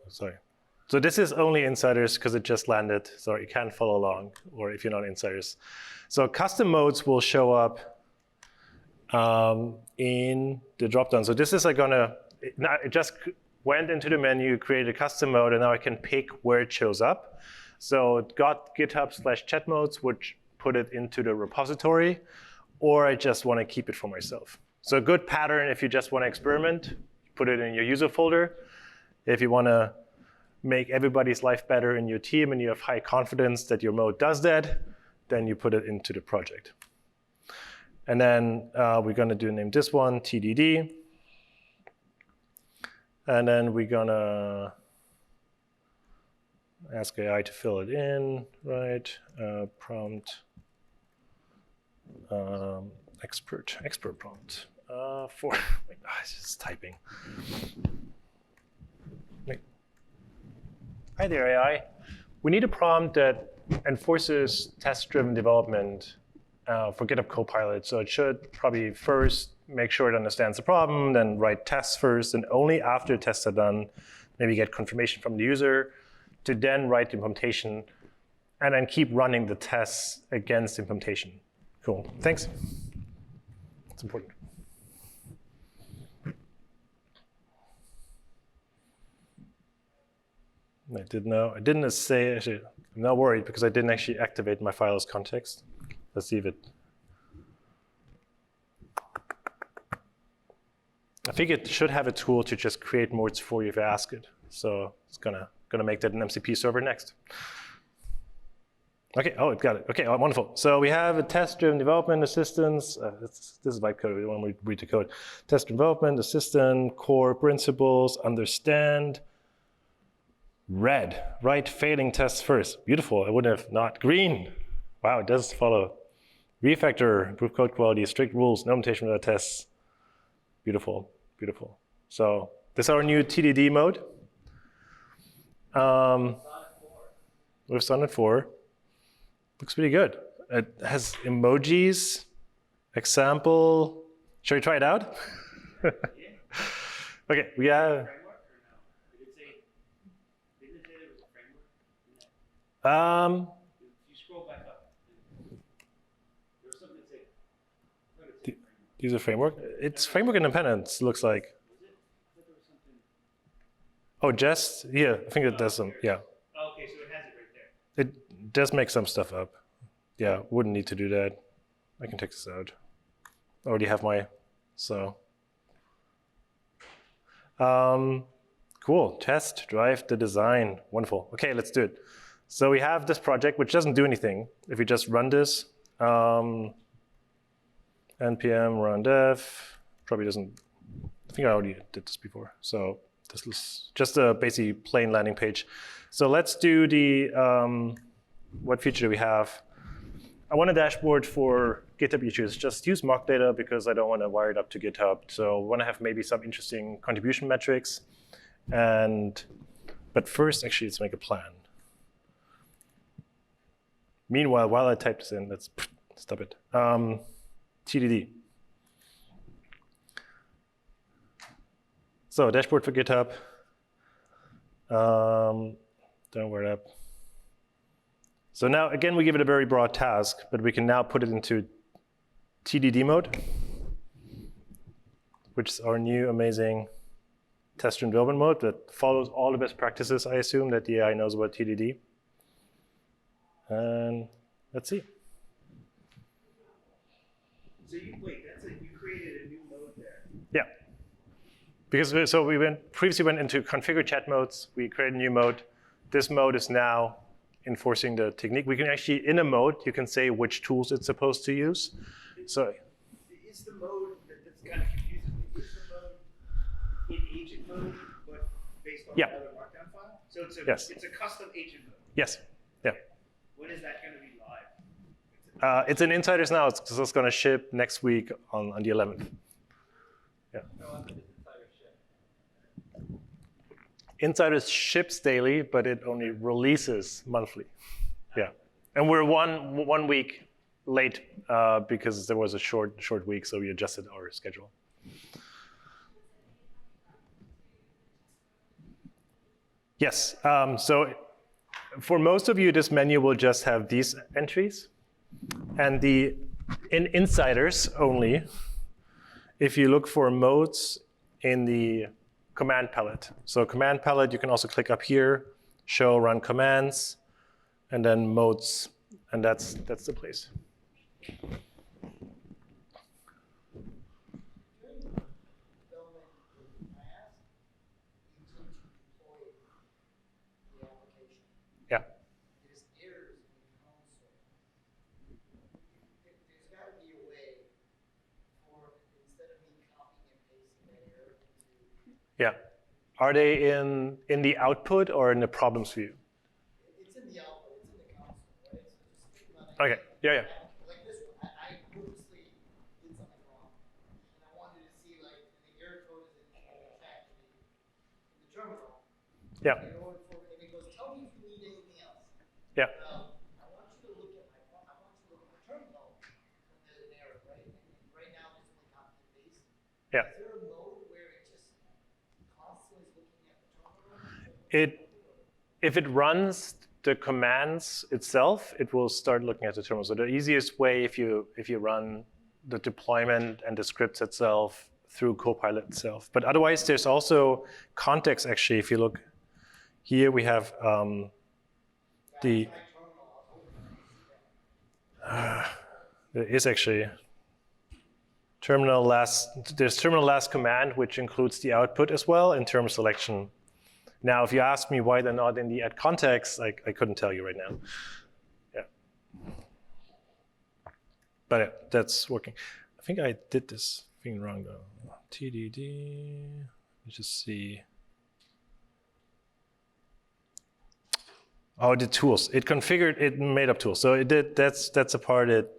sorry. So this is only insiders because it just landed. Sorry, you can't follow along, or if you're not insiders. So custom modes will show up in the dropdown. So this is like it just went into the menu, created a custom mode, and now I can pick where it shows up. So it got GitHub/chat modes, which put it into the repository, or I just want to keep it for myself. So a good pattern, if you just want to experiment, put it in your user folder. If you want to make everybody's life better in your team and you have high confidence that your mode does that, then you put it into the project. And then we're going to name this one TDD. And then we're going to ask AI to fill it in, right? Prompt, expert prompt. It's just typing. Hi there, AI. We need a prompt that enforces test-driven development for GitHub Copilot. So it should probably first make sure it understands the problem, then write tests first, and only after tests are done, maybe get confirmation from the user to then write the implementation, and then keep running the tests against implementation. Cool, thanks. It's important. I didn't say, actually, I'm not worried because I didn't actually activate my file as context. Let's see if it. I think it should have a tool to just create modes for you if you ask it. So it's gonna make that an MCP server next. Okay, oh, it got it. Okay, oh, wonderful. So we have a test-driven development assistance. This is vibe code, we don't want to read the code. Test development assistant, core principles, understand. Red, write failing tests first. Beautiful, I would have not. Green, wow, it does follow. Refactor, improve code quality, strict rules, no implementation without tests. Beautiful, beautiful. So this is our new TDD mode. With Sonnet 4. Looks pretty good. It has emojis, example. Shall we try it out? Okay, we have. If you scroll back up, there was something that said, User framework? It's framework independent, looks like. was it? I thought there was something. Oh, just? Yeah, I think it does some, yeah. Oh, okay, so it has it right there. It does make some stuff up. Yeah, wouldn't need to do that. I can take this out. I already have my, so. Cool, test, drive the design. Wonderful. Okay, let's do it. So we have this project, which doesn't do anything. If we just run this, npm run dev, probably doesn't, I think I already did this before. So this is just a basically plain landing page. So let's do the, what feature do we have? I want a dashboard for GitHub issues. Just use mock data because I don't want to wire it up to GitHub. So I want to have maybe some interesting contribution metrics. But first, actually, let's make a plan. Meanwhile, while I type this in, let's stop it. TDD. So dashboard for GitHub. Don't wear it up. So now, again, we give it a very broad task, but we can now put it into TDD mode, which is our new amazing test-driven development mode that follows all the best practices, I assume, that the AI knows about TDD. And let's see. So you created a new mode there. Yeah. Because we previously went into configure chat modes. We created a new mode. This mode is now enforcing the technique. We can actually, in a mode, you can say which tools it's supposed to use. So is the mode that's kind of confusing me. use the mode in agent mode, but based on Yeah. another markdown file? So it's a, Yes. it's a custom agent mode. Yes. Yeah. When is that going to be live? It's in Insiders now. It's going to ship next week on the 11th. Yeah. Insiders ships daily, but it only releases monthly. Yeah. And we're one week late because there was a short week, so we adjusted our schedule. Yes. So for most of you, this menu will just have these entries. And in Insiders only, if you look for modes in the command palette. So command palette, you can also click up here, show run commands, and then modes, and that's the place. During development with class, you tend to deploy the application. Yeah. There's errors in console. There's got to be a way for, instead of me copying and pasting that error into, Yeah. Are they in the output or in the problems view? it's in the output, it's in the console, right? So just think about it. Okay. Yeah. Like this one, I purposely did something wrong, and I wanted to see like the error code is in the terminal. Yeah. And it goes, tell me if you need anything else. Yeah. I want you to look at the terminal when there's an error, right? And right now there's only copy and paste. Yeah. Is there a mode where it just constantly is looking at the terminal? If it runs the commands itself, it will start looking at the terminal. So the easiest way, if you run the deployment and the scripts itself through Copilot itself. But otherwise, there's also context. Actually, if you look here, we have the. There is actually terminal last. There's terminal last command, which includes the output as well in term selection. Now, if you ask me why they're not in the add context, I couldn't tell you right now. Yeah. But yeah, that's working. I think I did this thing wrong though. TDD, let's just see. Oh, the tools. It configured, it made up tools. So it did, that's a part it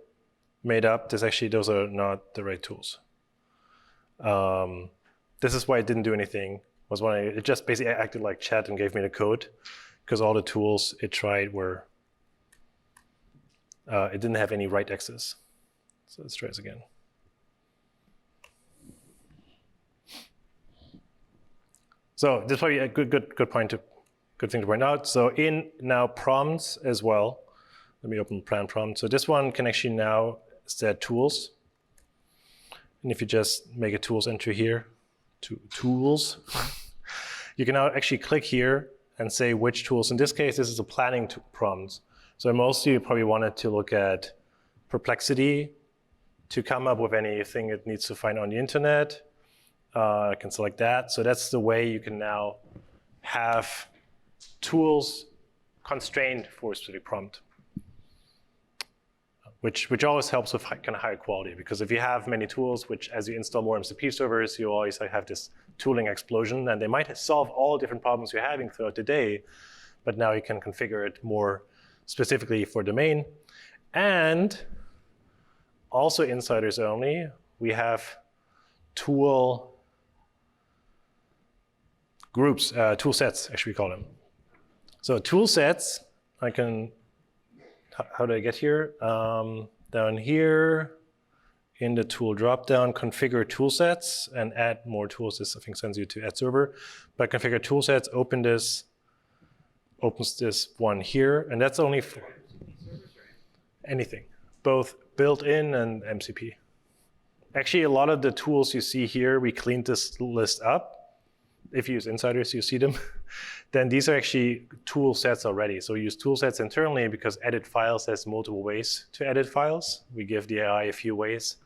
made up. Those are not the right tools. This is why it didn't do anything. Was when it just basically acted like chat and gave me the code, because all the tools it tried were, it didn't have any write access. So let's try this again. So this is probably a good point good thing to point out. So in now prompts as well, let me open plan prompt. So this one can actually now set tools. And if you just make a tools entry here, to tools, you can now actually click here and say which tools. In this case, this is a planning prompt. So mostly you probably wanted to look at Perplexity to come up with anything it needs to find on the internet. I can select that. So that's the way you can now have tools constrained for a specific prompt, which always helps with kind of higher quality, because if you have many tools, which as you install more MCP servers, you always have this tooling explosion, and they might solve all different problems you're having throughout the day, but now you can configure it more specifically for domain. And also Insiders only, we have tool groups, tool sets, actually we call them. So tool sets, I can, how do I get here? Down here in the tool dropdown, configure tool sets and add more tools. This I think sends you to add server. But configure tool sets, open this, opens this one here, and that's only for anything, both built-in and MCP. Actually, a lot of the tools you see here, we cleaned this list up. If you use Insiders, you see them. Then these are actually tool sets already. So we use tool sets internally because edit files has multiple ways to edit files. We give the AI a few ways.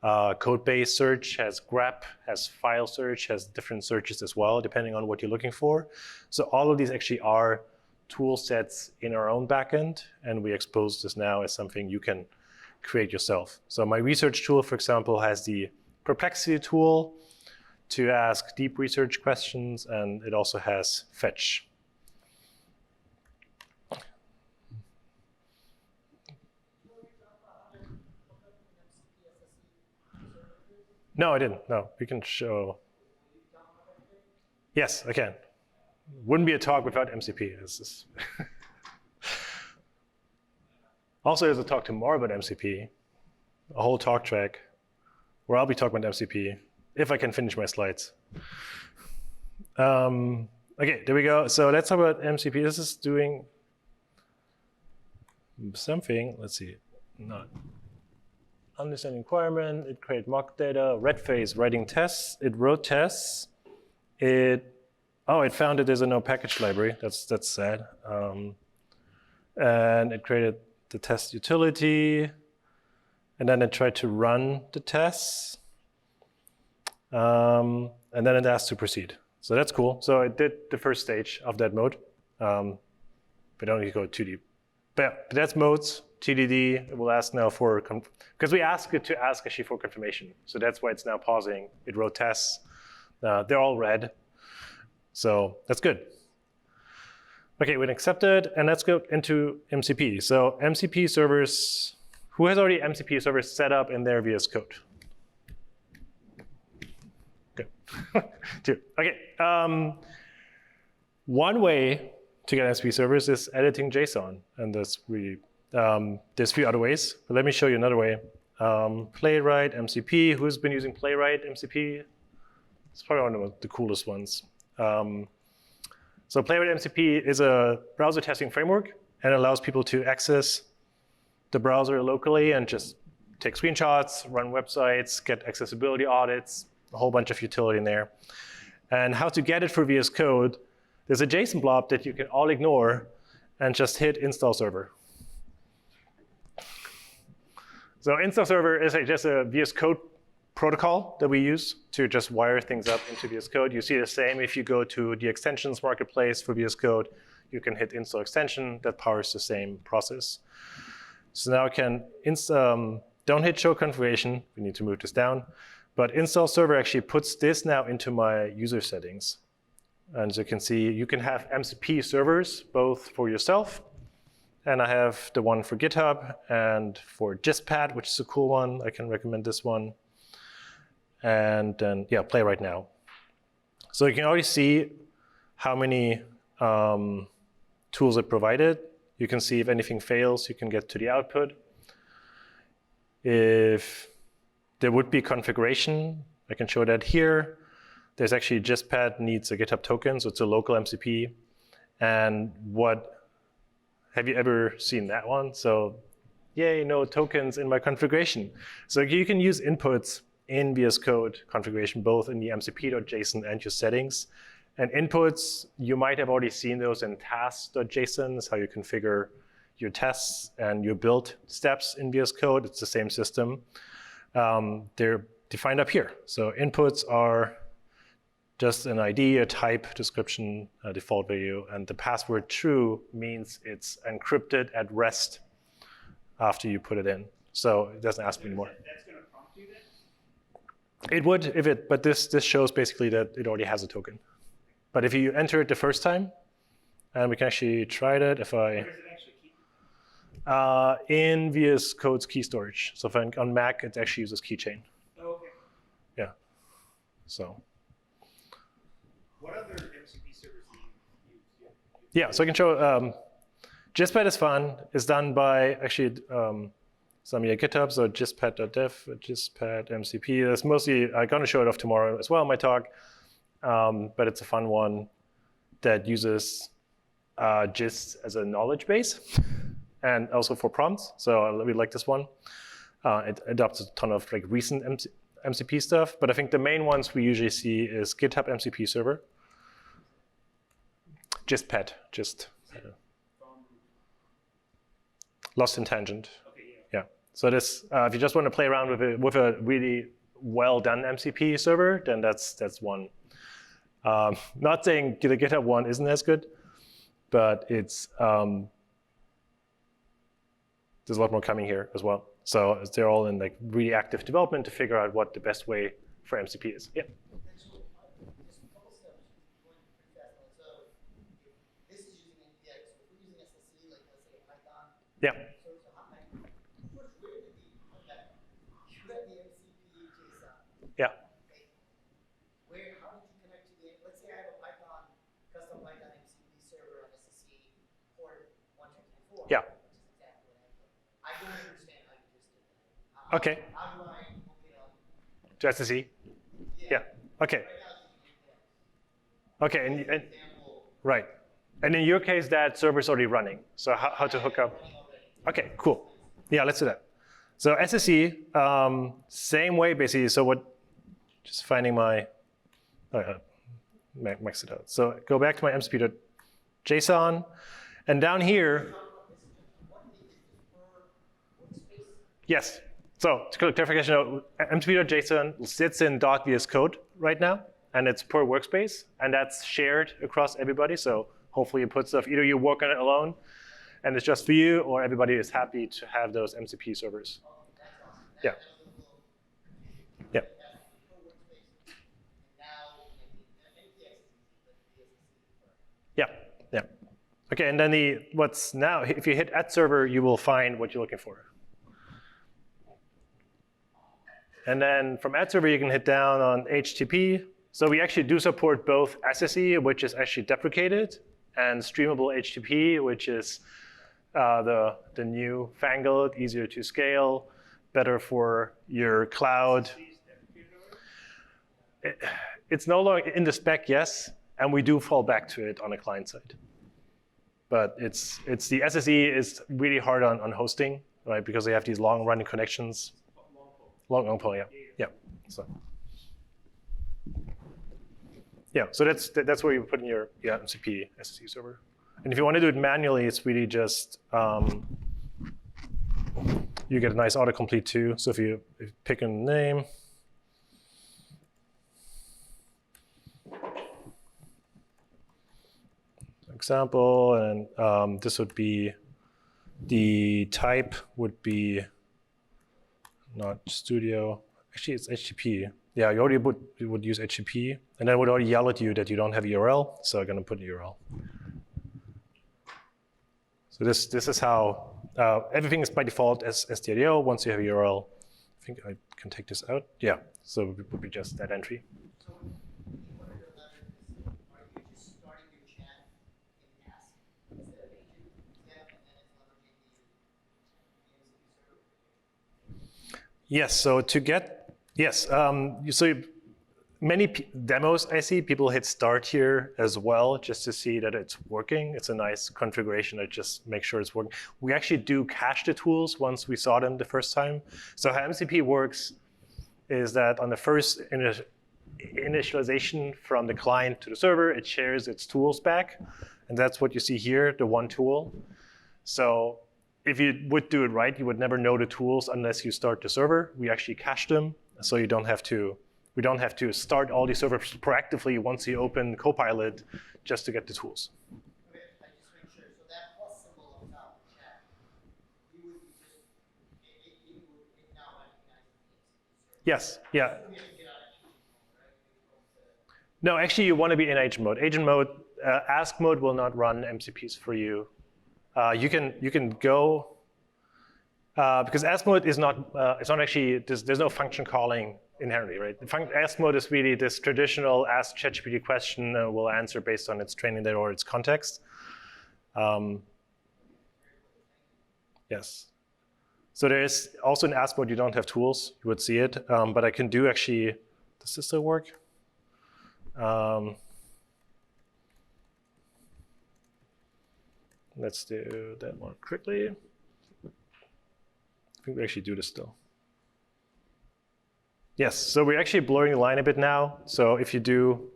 Code-based search has grep, has file search, has different searches as well, depending on what you're looking for. So all of these actually are tool sets in our own backend, and we expose this now as something you can create yourself. So my research tool, for example, has the Perplexity tool, to ask deep research questions, and it also has fetch. No, I didn't. No, we can show. Yes, I can. Wouldn't be a talk without MCP. Also, there's a talk tomorrow about MCP, a whole talk track where I'll be talking about MCP if I can finish my slides. Okay, there we go. So let's talk about MCP. This is doing something. Let's see. Not understanding requirement. It created mock data. Red phase writing tests. It wrote tests. It found that there's a no package library. That's sad. And it created the test utility, and then it tried to run the tests, and then it asked to proceed. So that's cool. So it did the first stage of that mode. We don't need to go too deep. But that's modes, TDD. It will ask now for, because we asked it to ask actually for confirmation. So that's why it's now pausing. It wrote tests. They're all red. So that's good. Okay, we accepted, and let's go into MCP. So MCP servers, who has already MCP servers set up in their VS Code? Good. Two. Okay. One way to get MCP servers is editing JSON, and that's really there's a few other ways. But let me show you another way. Playwright MCP. Who's been using Playwright MCP? It's probably one of the coolest ones. So Playwright MCP is a browser testing framework, and allows people to access the browser locally and just take screenshots, run websites, get accessibility audits, a whole bunch of utility in there. And how to get it for VS Code, there's a JSON blob that you can all ignore and just hit install server. So install server is just a VS Code protocol that we use to just wire things up into VS Code. You see the same if you go to the extensions marketplace for VS Code. You can hit install extension that powers the same process. So now I can don't hit show configuration. We need to move this down. But install server actually puts this now into my user settings. And as you can see, you can have MCP servers both for yourself, and I have the one for GitHub and for JISPad, which is a cool one. I can recommend this one. And then, yeah, Playwright now. So you can already see how many tools it provided. You can see if anything fails, you can get to the output. If there would be configuration, I can show that here. There's actually JISPad needs a GitHub token, so it's a local MCP. And have you ever seen that one? So, yay, no tokens in my configuration. So you can use inputs in VS Code configuration, both in the mcp.json and your settings. And inputs, you might have already seen those in tasks.json, is how you configure your tests and your build steps in VS Code. It's the same system. They're defined up here. So inputs are just an ID, a type, description, a default value, and the password true means it's encrypted at rest after you put it in. So it doesn't ask me anymore. That's going to prompt you then? It would if it, but this shows basically that it already has a token. But if you enter it the first time, and we can actually try that if Where does it actually keep it? in VS Code's key storage. So if on Mac, it actually uses keychain. Oh, okay. Yeah. So. What other MCP servers do you use? Yeah, so I can show, JISPad is fun. It's done by actually some GitHub, so jispad.dev, JISPad MCP. That's mostly, I'm going to show it off tomorrow as well in my talk, but it's a fun one that uses gist as a knowledge base and also for prompts. So I really like this one. It adopts a ton of like recent MCP stuff, but I think the main ones we usually see is GitHub MCP server, JISPad, Lost in Tangent. Okay, Yeah. So this, if you just want to play around with a really well done MCP server, then that's one. Not saying the GitHub one isn't as good, but it's there's a lot more coming here as well. So they're all in like really active development to figure out what the best way for MCP is. Yeah. Yeah. So how, like, first, where did you had the MCP JSON. Yeah. Okay. How did you connect to let's say I have a Python, custom Python MCP server on SSE port 1224. Yeah. Which is exactly what I did. I don't understand how you just did that. Okay. How do I hook it up? To SSE? Yeah. Okay. Right now it's in details. Okay. And Example. right. And in your case, that server's already running. So how to hook up? Okay, cool. Yeah, let's do that. So SSE, same way basically. So just finding my, max it out. So go back to my mcp.json, and down here, yes. So to clarification, mcp.json sits in .vs Code right now, and it's per workspace, and that's shared across everybody. So hopefully you put stuff, either you work on it alone, and it's just for you, or everybody is happy to have those MCP servers. Yeah. Yeah. Yeah. Yeah. Okay, and then what's now, if you hit add server, you will find what you're looking for. And then from add server, you can hit down on HTTP. So we actually do support both SSE, which is actually deprecated, and streamable HTTP, which is the new fangled, easier to scale, better for your cloud. It's no longer in the spec, yes, and we do fall back to it on a client side. But it's the SSE is really hard on hosting, right? Because they have these long running connections. Long pole, yeah. Yeah. So that's where you put in your MCP SSE server. And if you want to do it manually, it's really just you get a nice autocomplete too. So if you pick a name, example, and this would be the type would be not studio. Actually, it's HTTP. Yeah, you already would use HTTP, and then it would already yell at you that you don't have a URL. So I'm gonna put a URL. So this is how everything is by default as STIDO. Once you have a URL, I think I can take this out. Yeah, so it would be just that entry. So in order to leverage this, are you just starting your chat in ask instead of agent step, and then it's leveraging the MCP server? Yes. So to get many demos I see, people hit start here as well just to see that it's working. It's a nice configuration to just make sure it's working. We actually do cache the tools once we saw them the first time. So how MCP works is that on the first initialization from the client to the server, it shares its tools back. And that's what you see here, the one tool. So if you would do it right, you would never know the tools unless you start the server. We actually cache them, so we don't have to start all these servers proactively once you open Copilot just to get the tools. Okay, I just make sure. So that plus symbol on top of chat, you would just it now recognizes the MCP server. Yes. Yeah. We have to get out of agent mode, right? No, actually, you want to be in agent mode. Agent mode, ask mode will not run MCPs for you. You can go because ask mode is not. It's not actually. There's no function calling inherently, right? Ask mode is really this traditional ask ChatGPT question will answer based on its training data or its context. Yes. So there is also in ask mode you don't have tools. You would see it, but I can do actually. Does this still work? Let's do that one quickly. I think we actually do this still. Yes, so we're actually blurring the line a bit now. So if you do,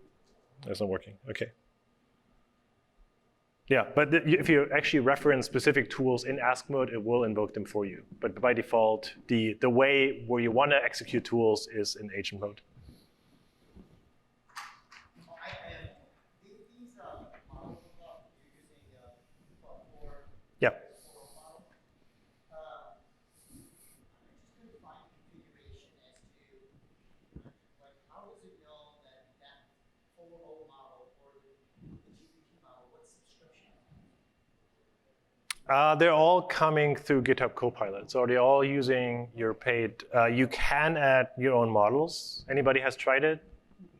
that's not working. Okay. Yeah, but if you actually reference specific tools in ask mode, it will invoke them for you. But by default, the way where you want to execute tools is in agent mode. Yeah. They're all coming through GitHub Copilot. So they're all using your paid. You can add your own models. Anybody has tried it,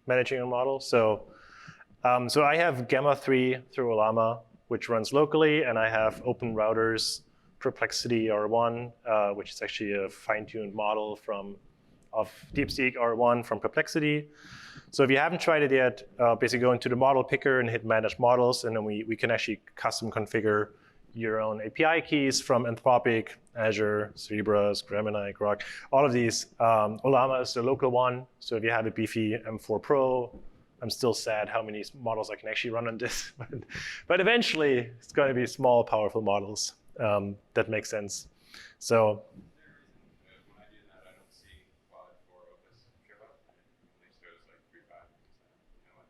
managing a model? So I have Gamma 3 through Olama, which runs locally, and I have Open Routers Perplexity R1, which is actually a fine-tuned model of DeepSeek R1 from Perplexity. So if you haven't tried it yet, basically go into the model picker and hit Manage Models, and then we can actually custom configure your own API keys from Anthropic, Azure, Cerebras, Gemini, Grok, all of these. Olama is the local one, so if you have a beefy M4 Pro, I'm still sad how many models I can actually run on this. But eventually, it's going to be small, powerful models that make sense. So. When I do that, I don't see quad for Opus show up. It only shows like 3.5%. You know what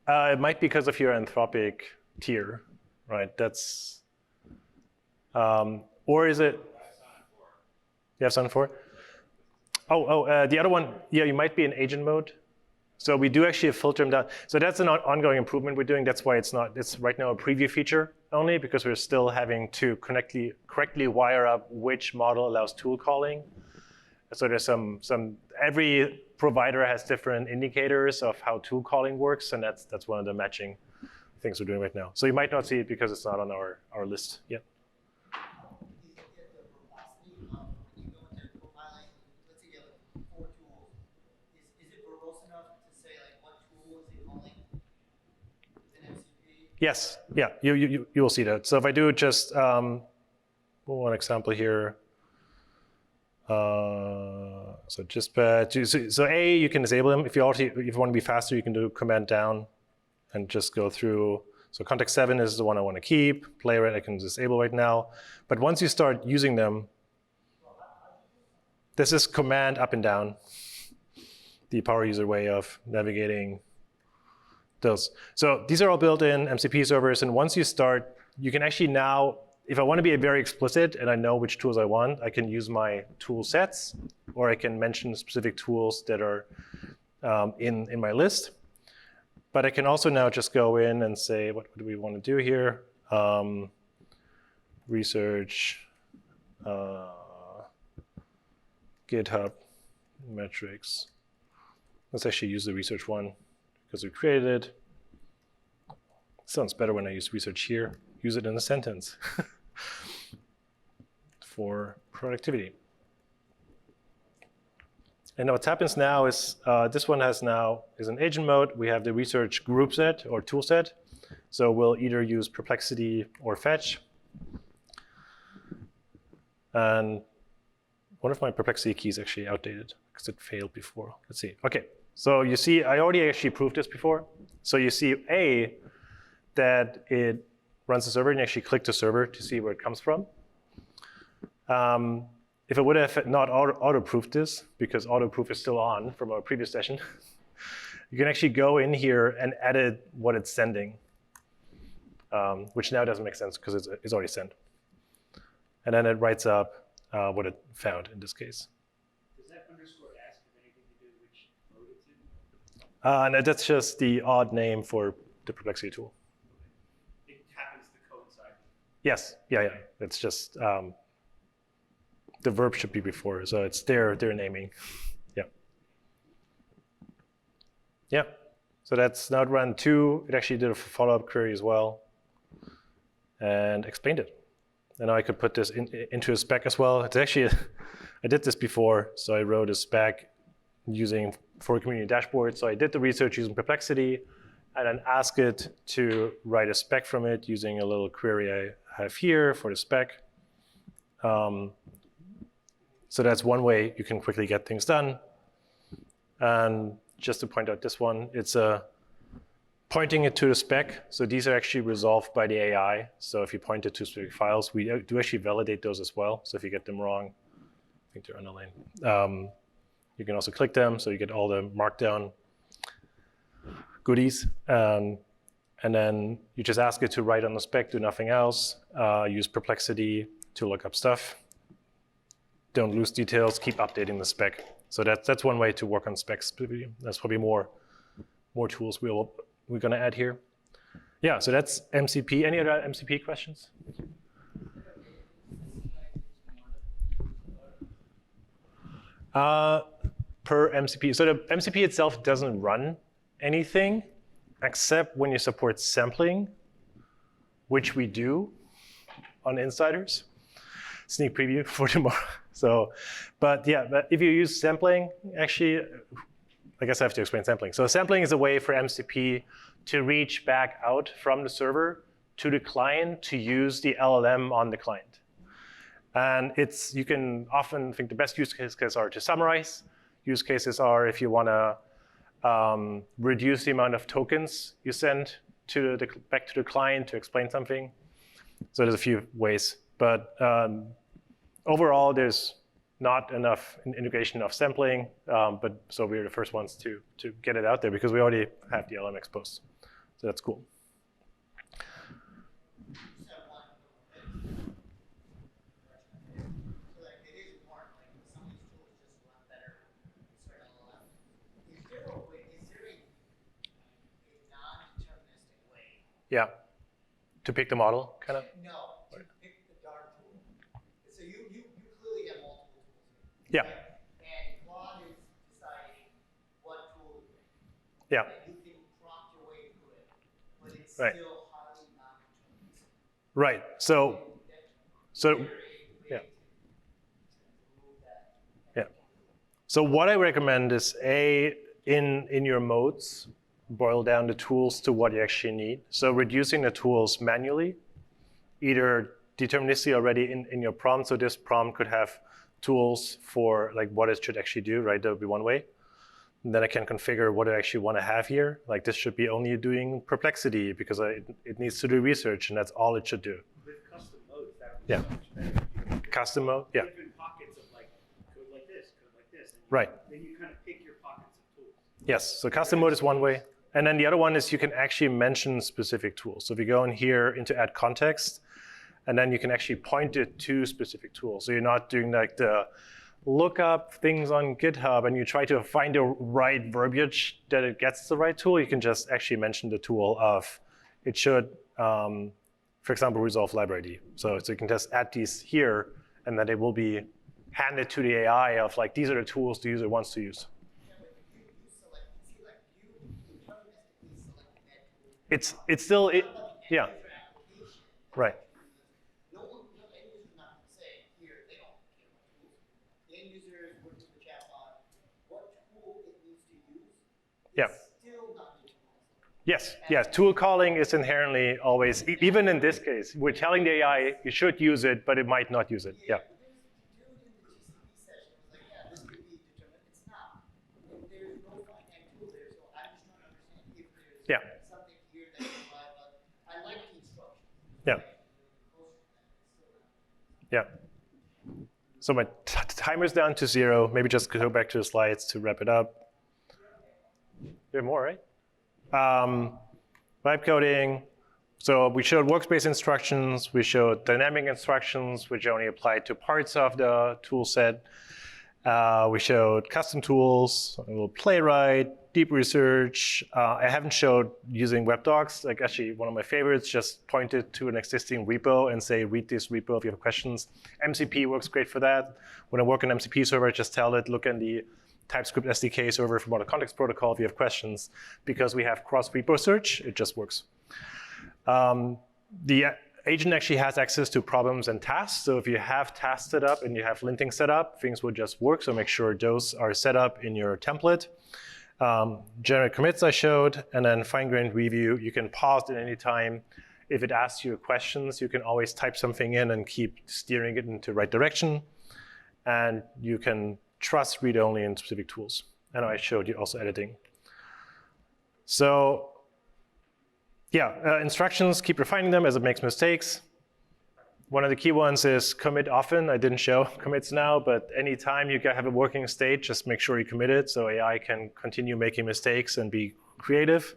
that's? It might be because of your Anthropic tier, right? That's. Or is it? You have Sun 4? The other one, yeah, you might be in agent mode. So we do actually filter them down. So that's an ongoing improvement we're doing. That's why it's right now a preview feature only, because we're still having to correctly wire up which model allows tool calling. So there's every provider has different indicators of how tool calling works, and that's one of the matching things we're doing right now. So you might not see it because it's not on our list yet. Yes, yeah, you will see that. So if I do just one example here. So just so A, you can disable them. If you want to be faster, you can do Command down and just go through. So context 7 is the one I want to keep. Playwright I can disable right now. But once you start using them, this is Command up and down, the power user way of navigating those. So these are all built-in MCP servers, and once you start, you can actually now, if I want to be very explicit and I know which tools I want, I can use my tool sets, or I can mention specific tools that are in my list. But I can also now just go in and say, what do we want to do here? Research, GitHub, metrics. Let's actually use the research one, because we created it. Sounds better when I use research here. Use it in a sentence for productivity. And now what happens now is this one is in agent mode. We have the research group set or tool set. So we'll either use Perplexity or Fetch. And one of my Perplexity keys actually outdated because it failed before. Let's see. OK. So you see, I already actually proved this before. So you see, A, that it runs the server, and you actually click the server to see where it comes from. If I would have not auto-proofed this, because auto-proof is still on from our previous session, you can actually go in here and edit what it's sending, which now doesn't make sense because it's already sent. And then it writes up what it found in this case. No, that's just the odd name for the Perplexity tool. It happens to coincide. Yes, yeah. It's just the verb should be before, so it's their naming. Yeah. So that's now run 2. It actually did a follow-up query as well, and explained it. And now I could put this into a spec as well. It's actually I did this before, so I wrote a spec for a community dashboard. So I did the research using Perplexity, and then asked it to write a spec from it using a little query I have here for the spec. So that's one way you can quickly get things done. And just to point out this one, it's pointing it to the spec. So these are actually resolved by the AI. So if you point it to specific files, we do actually validate those as well. So if you get them wrong, I think they're underlined. You can also click them, so you get all the markdown goodies. And then you just ask it to write on the spec, do nothing else. Use Perplexity to look up stuff. Don't lose details, keep updating the spec. So that's one way to work on specs. There's probably more tools we're going to add here. Yeah, so that's MCP. Any other MCP questions? Per MCP. So the MCP itself doesn't run anything except when you support sampling, which we do on Insiders. Sneak preview for tomorrow. So, but if you use sampling, actually, I guess I have to explain sampling. So sampling is a way for MCP to reach back out from the server to the client to use the LLM on the client. And you can often think the best use cases are to summarize. Use cases are if you want to reduce the amount of tokens you send back to the client to explain something. So there's a few ways. But overall, there's not enough integration of sampling, so we're the first ones to get it out there because we already have the LM exposed. So that's cool. Yeah, to pick the model, kind of? No, to pick the dark tool. So you clearly have multiple tools. Yeah. And Claude is deciding what tool to pick. Yeah. And you can prompt your way through it, but it's Right. still highly non-deterministic. Right. So yeah. Yeah. So what I recommend is in your modes, boil down the tools to what you actually need. So reducing the tools manually, either deterministically already in your prompt. So this prompt could have tools for like what it should actually do, right? That would be one way. And then I can configure what I actually want to have here. Like this should be only doing perplexity because it needs to do research and that's all it should do. With custom modes, that would be so much better. Custom mode, yeah. Different pockets of like code like this, and Right. Then you kind of pick your pockets of tools. Yes, so custom mode is one way. And then the other one is you can actually mention specific tools. So if you go in here into add context, and then you can actually point it to specific tools. So you're not doing like the look up things on GitHub and you try to find the right verbiage that it gets the right tool. You can just actually mention the tool of it should, for example, resolve library. So you can just add these here and then it will be handed to the AI of like, these are the tools the user wants to use. It's still, yeah, right. No end user is not going to say, here, they don't care what tools. The end user is working with the chatbot. What tool it needs to use Yeah. is still not deterministic. Yes, tool calling is inherently always, even in this case, we're telling the AI you should use it, but it might not use it, yeah. There was a dude in the GCP session who was like, yeah, this could be determined. It's not. There's no finite tool there, so I'm just trying to understand if there's Yeah. something here that can apply, but I like the instructions. Yeah. Yeah. So my timer's down to 0. Maybe just go back to the slides to wrap it up. You have more, right? Vibe coding. So we showed workspace instructions. We showed dynamic instructions, which only apply to parts of the tool set. We showed custom tools, a little playwright, deep research. I haven't showed using WebDocs. Like actually one of my favorites, just point it to an existing repo and say, read this repo if you have questions. MCP works great for that. When I work on MCP server, I just tell it, look in the TypeScript SDK server from Model Context Protocol if you have questions. Because we have cross-repo search, it just works. The agent actually has access to problems and tasks. So if you have tasks set up and you have linting set up, things will just work. So make sure those are set up in your template. Generate commits I showed, and then fine-grained review. You can pause at any time. If it asks you questions, you can always type something in and keep steering it into the right direction. And you can trust read-only in specific tools. And I showed you also editing. So yeah, instructions, keep refining them as it makes mistakes. One of the key ones is commit often. I didn't show commits now, but anytime you have a working state, just make sure you commit it so AI can continue making mistakes and be creative.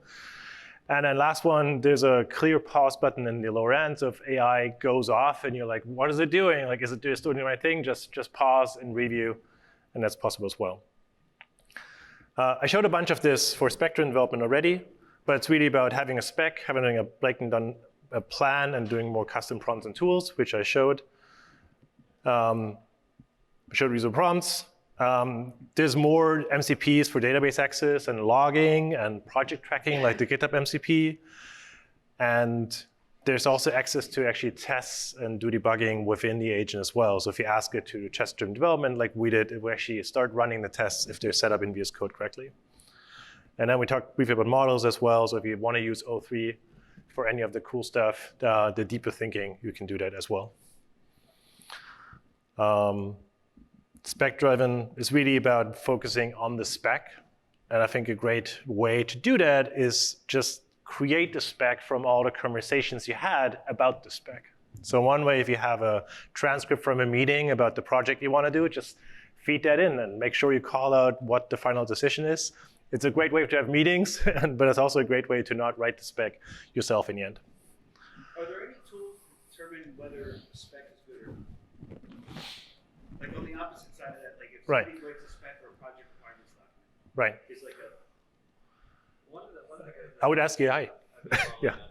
And then last one, there's a clear pause button in the lower end. So if AI goes off and you're like, what is it doing? Like, is it just doing the right thing? Just pause and review, and that's possible as well. I showed a bunch of this for Spectrum development already, but it's really about having a spec, having a blatant done a plan and doing more custom prompts and tools, which I showed. I showed reusable prompts. There's more MCPs for database access and logging and project tracking, like the GitHub MCP. And there's also access to actually tests and do debugging within the agent as well. So if you ask it to do test-driven development like we did, it will actually start running the tests if they're set up in VS Code correctly. And then we talked briefly about models as well. So if you want to use O3 for any of the cool stuff, the deeper thinking, you can do that as well. Spec-driven is really about focusing on the spec. And I think a great way to do that is just create the spec from all the conversations you had about the spec. So one way, if you have a transcript from a meeting about the project you want to do, just feed that in and make sure you call out what the final decision is. It's a great way to have meetings, but it's also a great way to not write the spec yourself in the end. Are there any tools to determine whether a spec is good or not? Like on the opposite side of that, like if Right. somebody writes a spec or a project requirements document, Right. it's like a One of the I would ask AI. Yeah. On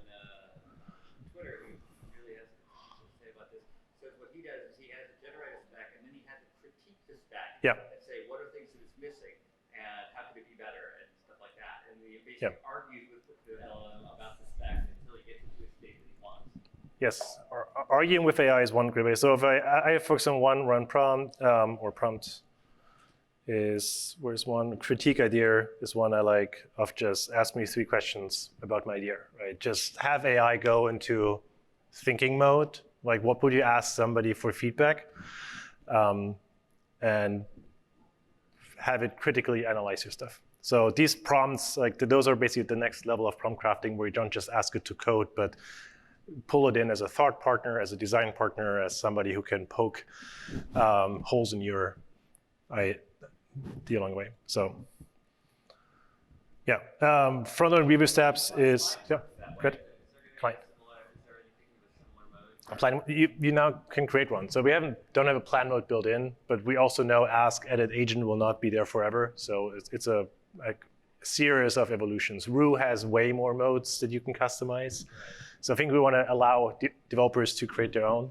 Twitter, who really has to say about this, says what he does is he has to generate a spec and then he has to critique the spec Yeah. and say what are things that it's missing and how could it be better and stuff like that. And he basically argues with the LLM about the spec until he gets into a state that he wants. Yes, arguing with AI is one great way. So if I focus on one run prompt or prompt is, where's one? Critique idea is one I like of just ask me 3 questions about my idea, right? Just have AI go into thinking mode. Like what would you ask somebody for feedback? And have it critically analyze your stuff. So these prompts, like those are basically the next level of prompt crafting where you don't just ask it to code, but pull it in as a thought partner, as a design partner, as somebody who can poke holes in your idea along the way. So yeah, front-end review steps is, yeah, good. Fine. Plan, you now can create one. So we don't have a plan mode built in, but we also know ask edit agent will not be there forever. So it's a series of evolutions. Rue has way more modes that you can customize. So I think we want to allow developers to create their own.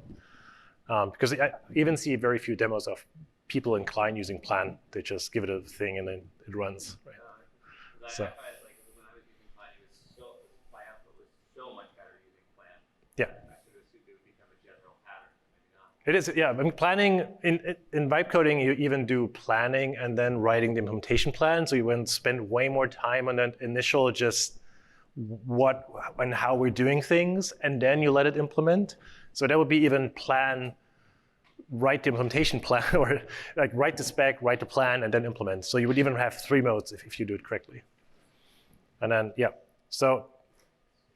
Because I even see very few demos of people inclined using plan. They just give it a thing and then it runs. Right? So. I find like when I was using plan, my output was so much better using plan. Yeah. I should assume it would become a general pattern, maybe not. It is, yeah. I mean, planning, in vibe coding, you even do planning and then writing the implementation plan. So you want to spend way more time on that initial just what and how we're doing things, and then you let it implement. So that would be even plan, write the implementation plan, or like write the spec, write the plan, and then implement. So you would even have 3 modes if you do it correctly. And then, yeah. So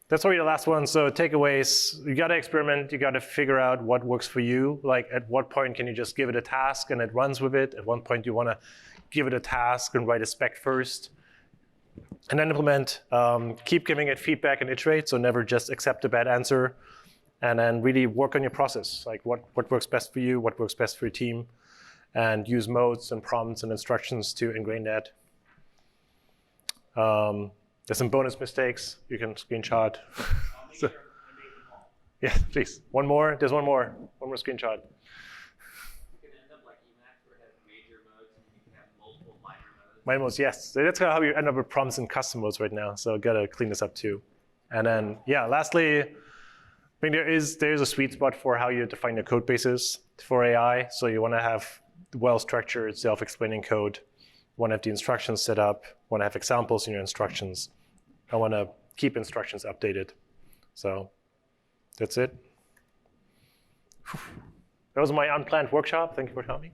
that's already the last one. So takeaways, you got to experiment. You got to figure out what works for you. Like at what point can you just give it a task and it runs with it? At one point you want to give it a task and write a spec first. And then implement. Keep giving it feedback and iterate. So never just accept a bad answer. And then really work on your process. Like what works best for you, what works best for your team. And use modes and prompts and instructions to ingrain that. There's some bonus mistakes you can screenshot. So, yeah, please. One more. There's one more. One more screenshot. You can end up like Emacs where it has major modes and you can have multiple minor modes. Minor modes, yes. So that's kind of how you end up with prompts and custom modes right now. So gotta clean this up too. And then, yeah, lastly, I think there's a sweet spot for how you define your code bases for AI. So you want to have well-structured, self-explaining code. Want to have the instructions set up. Want to have examples in your instructions. I want to keep instructions updated. So that's it. That was my unplanned workshop. Thank you for coming.